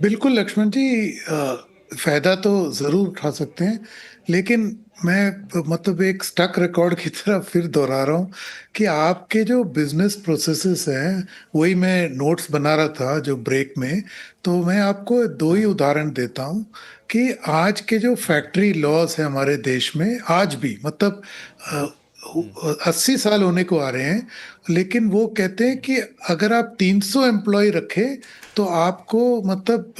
E: बिल्कुल लक्ष्मण जी, फायदा तो जरूर उठा सकते हैं, लेकिन मैं मतलब एक स्टक रिकॉर्ड की तरह फिर दोहरा रहा हूँ कि आपके जो बिजनेस प्रोसेसेस हैं, वही मैं नोट्स बना रहा था जो ब्रेक में, तो मैं आपको 2 ही उदाहरण देता हूँ कि आज के जो फैक्ट्री लॉज है हमारे देश में, आज भी मतलब 80 साल होने को आ रहे हैं, लेकिन वो कहते हैं कि अगर आप 300 एम्प्लॉय रखें तो आपको मतलब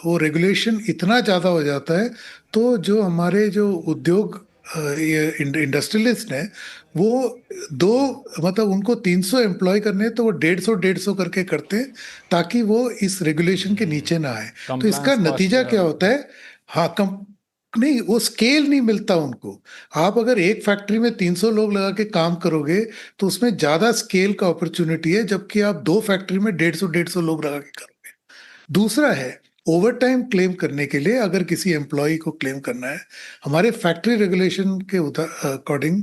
E: वो रेगुलेशन इतना ज़्यादा हो जाता है, तो जो हमारे जो उद्योग ये इंडस्ट्रियलिस्ट हैं, वो मतलब उनको 300 एम्प्लॉय करने हैं, तो वो 150 करके करते हैं ताकि वो इस रेगुलेशन के नीचे ना आए। तो इसका नतीजा क्या होता है? हाँ, नहीं, वो स्केल नहीं मिलता उनको। आप अगर एक फैक्ट्री में 300 लोग लगा के काम करोगे तो उसमें ज्यादा स्केल का अपॉर्चुनिटी है, जबकि आप 2 फैक्ट्री में 150 लोग लगा के करोगे। दूसरा है ओवर टाइम क्लेम करने के लिए, अगर किसी एम्प्लॉय को क्लेम करना है, हमारे फैक्ट्री रेगुलेशन के अकॉर्डिंग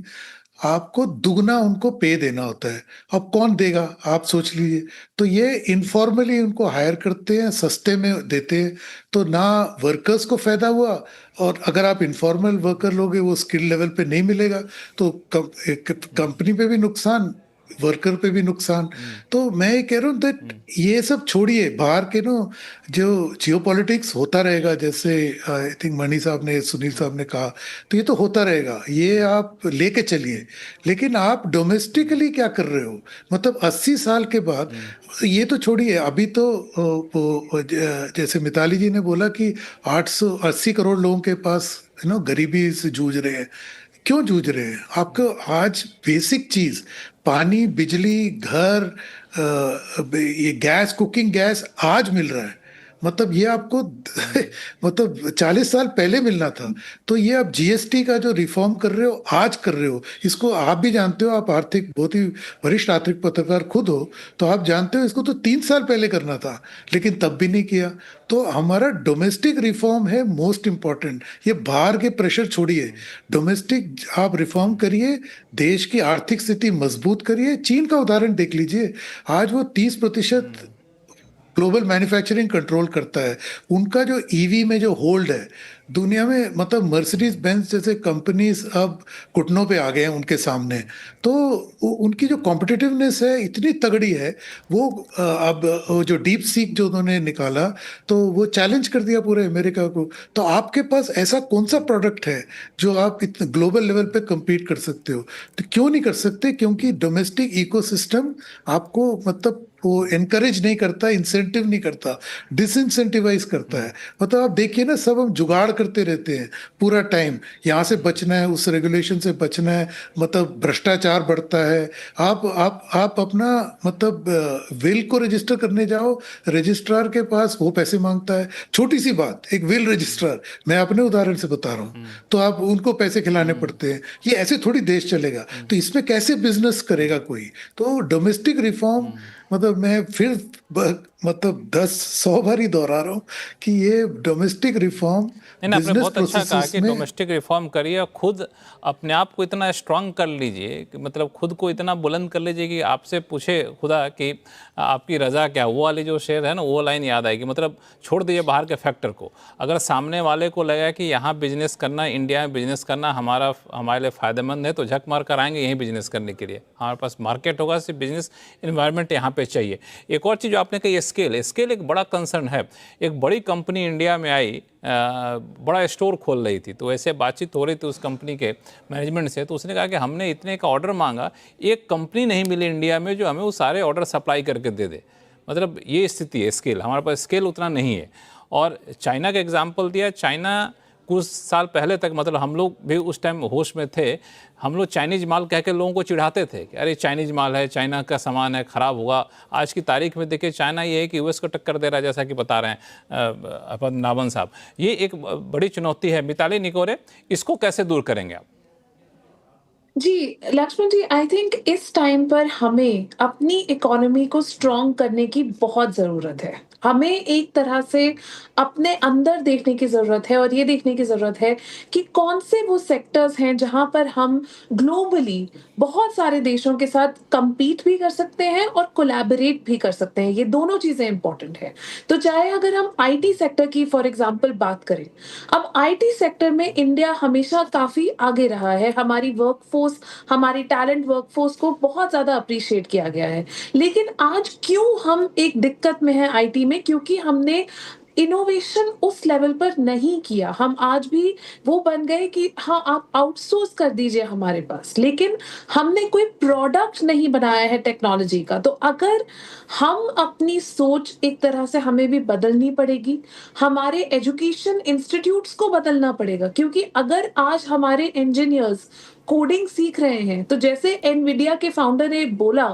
E: आपको दुगना उनको पे देना होता है। अब कौन देगा, आप सोच लीजिए। तो ये इनफॉर्मली उनको हायर करते हैं, सस्ते में देते हैं, तो ना वर्कर्स को फायदा हुआ, और अगर आप इनफॉर्मल वर्कर लोगे वो स्किल लेवल पे नहीं मिलेगा, तो कंपनी पे भी नुकसान, वर्कर पे भी नुकसान। तो मैं ये कह रहा हूँ दैट ये सब छोड़िए, बाहर के नो जो जियोपॉलिटिक्स होता रहेगा, जैसे आई थिंक मणि साहब ने, सुनील साहब ने कहा, तो ये तो होता रहेगा, ये आप लेके चलिए। लेकिन आप डोमेस्टिकली क्या कर रहे हो? मतलब 80 साल के बाद, ये तो छोड़िए, अभी तो जैसे मिताली जी ने बोला कि 880 करोड़ लोगों के पास गरीबी से जूझ रहे हैं। क्यों जूझ रहे हैं? आपको आज बेसिक चीज, पानी, बिजली, घर, ये गैस, कुकिंग गैस आज मिल रहा है। मतलब ये आपको मतलब 40 साल पहले मिलना था। तो ये आप जीएसटी का जो रिफॉर्म कर रहे हो, आज कर रहे हो, इसको आप भी जानते हो, आप आर्थिक, बहुत ही वरिष्ठ आर्थिक पत्रकार खुद हो, तो आप जानते हो इसको तो 3 साल पहले करना था, लेकिन तब भी नहीं किया। तो हमारा डोमेस्टिक रिफॉर्म है मोस्ट इंपॉर्टेंट। ये बाहर के प्रेशर छोड़िए, डोमेस्टिक आप रिफॉर्म करिए, देश की आर्थिक स्थिति मजबूत करिए। चीन का उदाहरण देख लीजिए, आज वो 30% ग्लोबल मैन्युफैक्चरिंग कंट्रोल करता है। उनका जो ईवी में जो होल्ड है दुनिया में, मतलब मर्सिडीज बेंज जैसे कंपनीज अब घुटनों पे आ गए हैं उनके सामने। तो उनकी जो कॉम्पिटिटिवनेस है इतनी तगड़ी है। वो अब जो डीप सीक जो उन्होंने निकाला, तो वो चैलेंज कर दिया पूरे अमेरिका को। तो आपके पास ऐसा कौन सा प्रोडक्ट है जो आप इतने ग्लोबल लेवल पे compete कर सकते हो? तो क्यों नहीं कर सकते? क्योंकि डोमेस्टिक इकोसिस्टम आपको मतलब वो एनकरेज नहीं करता, इंसेंटिव नहीं करता, डिसइंसेंटिवाइज करता है। मतलब आप देखिए ना, सब हम जुगाड़ करते रहते हैं पूरा टाइम, यहाँ से बचना है, उस रेगुलेशन से बचना है, मतलब भ्रष्टाचार बढ़ता है। आप अपना मतलब विल को रजिस्टर करने जाओ, रजिस्ट्रार के पास वो पैसे मांगता है। छोटी सी बात, एक विल रजिस्ट्रार, मैं अपने उदाहरण से बता रहा हूँ, तो आप उनको पैसे खिलाने पड़ते हैं। ये ऐसे थोड़ी देश चलेगा। तो इसमें कैसे बिजनेस करेगा कोई? तो डोमेस्टिक रिफॉर्म, मतलब मैं फिर मतलब 10-100 बार ही दोहरा रहा हूँ कि ये डोमेस्टिक रिफॉर्म
A: नहीं ना, आपने
E: बिजनेस
A: बहुत अच्छा कहा
E: प्रोसेसेस
A: कि
E: में।
A: डोमेस्टिक रिफॉर्म करिए और खुद अपने आप को इतना स्ट्रांग कर लीजिए कि मतलब खुद को इतना बुलंद कर लीजिए कि आपसे पूछे खुदा कि आपकी रजा क्या। वो वाली जो शेर है ना, वो लाइन याद आएगी। मतलब छोड़ दीजिए बाहर के फैक्टर को, अगर सामने वाले को लगा कि यहाँ बिजनेस करना, इंडिया में बिजनेस करना हमारे लिए फ़ायदेमंद है, तो झक मार कर आएंगे यहीं बिजनेस करने के लिए। हमारे पास मार्केट होगा, सिर्फ बिजनेस इन्वायरमेंट यहाँ पे चाहिए। एक और चीज़ जो आपने कही, स्केल एक बड़ा कंसर्न है। एक बड़ी कंपनी इंडिया में आई, बड़ा स्टोर खोल रही थी, तो ऐसे बातचीत हो रही थी उस कंपनी के मैनेजमेंट से, तो उसने कहा कि हमने इतने का ऑर्डर मांगा, एक कंपनी नहीं मिली इंडिया में जो हमें वो सारे ऑर्डर सप्लाई करके दे दे। मतलब ये स्थिति है, स्केल हमारे पास स्केल उतना नहीं है। और चाइना का एग्जाम्पल दिया। चाइना कुछ साल पहले तक, मतलब हम लोग भी उस टाइम होश में थे, हम लोग चाइनीज माल कह के लोगों को चिढ़ाते थे कि अरे चाइनीज माल है, चाइना का सामान है, ख़राब होगा। आज की तारीख में देखिए चाइना ये है कि यूएस को टक्कर दे रहा है, जैसा कि बता रहे हैं अपन नावन साहब। ये एक बड़ी चुनौती है। मिताली निकोरे, इसको कैसे दूर करेंगे आप?
C: जी, लक्ष्मण जी, आई थिंक इस टाइम पर हमें अपनी इकोनॉमी को स्ट्रॉन्ग करने की बहुत ज़रूरत है। हमें एक तरह से अपने अंदर देखने की ज़रूरत है और ये देखने की ज़रूरत है कि कौन से वो सेक्टर्स हैं जहाँ पर हम ग्लोबली बहुत सारे देशों के साथ कम्पीट भी कर सकते हैं और कोलैबोरेट भी कर सकते हैं। ये दोनों चीज़ें इम्पोर्टेंट हैं। तो चाहे अगर हम आईटी सेक्टर की फॉर एग्ज़ाम्पल बात करें, अब आईटी सेक्टर में इंडिया हमेशा काफ़ी आगे रहा है। हमारी वर्कफ़ोर्स, हमारी टैलेंट वर्कफ़ोर्स को बहुत ज़्यादा एप्रिशिएट किया गया है। लेकिन आज क्यों हम एक दिक्कत में हैं आईटी में? क्योंकि हमने इनोवेशन उस लेवल पर नहीं किया। हम आज भी वो बन गए कि हाँ, आप आउटसोर्स कर दीजिए हमारे पास, लेकिन हमने कोई प्रोडक्ट नहीं बनाया है टेक्नोलॉजी का। तो अगर हम अपनी सोच, एक तरह से हमें भी बदलनी पड़ेगी, हमारे एजुकेशन इंस्टीट्यूट्स को बदलना पड़ेगा। क्योंकि अगर आज हमारे इंजीनियर्स कोडिंग सीख रहे हैं, तो जैसे एनवीडिया के फाउंडर ने बोला,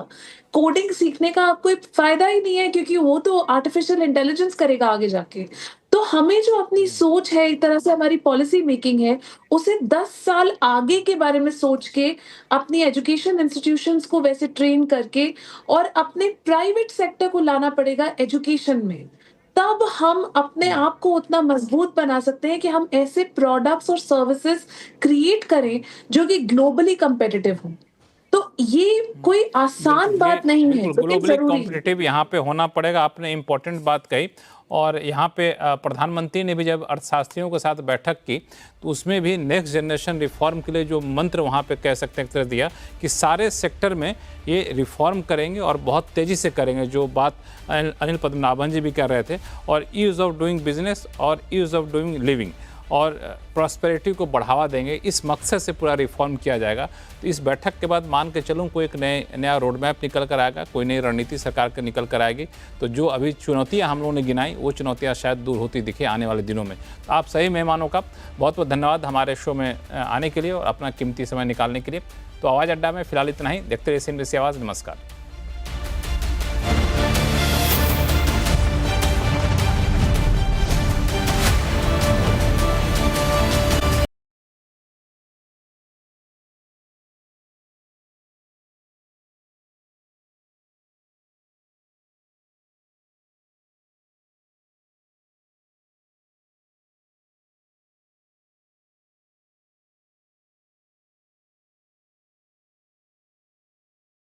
C: कोडिंग सीखने का कोई फायदा ही नहीं है, क्योंकि वो तो आर्टिफिशियल इंटेलिजेंस करेगा आगे जाके। तो हमें जो अपनी सोच है, एक तरह से हमारी पॉलिसी मेकिंग है, उसे 10 साल आगे के बारे में सोच के अपनी एजुकेशन इंस्टीट्यूशंस को वैसे ट्रेन करके और अपने प्राइवेट सेक्टर को लाना पड़ेगा एजुकेशन में। तब हम अपने आप को उतना मजबूत बना सकते हैं कि हम ऐसे प्रोडक्ट्स और सर्विसेज क्रिएट करें जो कि ग्लोबली कंपेटिटिव हों। तो ये कोई आसान
A: बिल्कुल,
C: बात नहीं है,
A: बिल्कुल
C: लेकिन
A: ग्लोबली
C: ज़रूरी है।
A: कॉम्पिटिटिव यहाँ पे होना पड़ेगा। आपने इम्पोर्टेंट बात कही। और यहाँ पे प्रधानमंत्री ने भी जब अर्थशास्त्रियों के साथ बैठक की तो उसमें भी नेक्स्ट जनरेशन रिफॉर्म के लिए जो मंत्र वहाँ पे कह सकते हैं एक तरह दिया कि सारे सेक्टर में ये रिफॉर्म करेंगे और बहुत तेज़ी से करेंगे, जो बात अनिल पद्मनाभन जी भी कर रहे थे, और ईज़ ऑफ डूइंग बिजनेस और ईज़ ऑफ डूइंग लिविंग और प्रॉस्पेरिटी को बढ़ावा देंगे, इस मकसद से पूरा रिफॉर्म किया जाएगा। तो इस बैठक के बाद मान के चलूँ कोई एक नया रोड मैप निकल कर आएगा, कोई नई रणनीति सरकार के निकल कर आएगी। तो जो अभी चुनौतियां हम लोगों ने गिनाई वो चुनौतियां शायद दूर होती दिखे आने वाले दिनों में। तो आप सही मेहमानों का बहुत बहुत धन्यवाद हमारे शो में आने के लिए और अपना कीमती समय निकालने के लिए। तो आवाज़ अड्डा में फिलहाल इतना ही। देखते रहिए CNBC आवाज़। नमस्कार।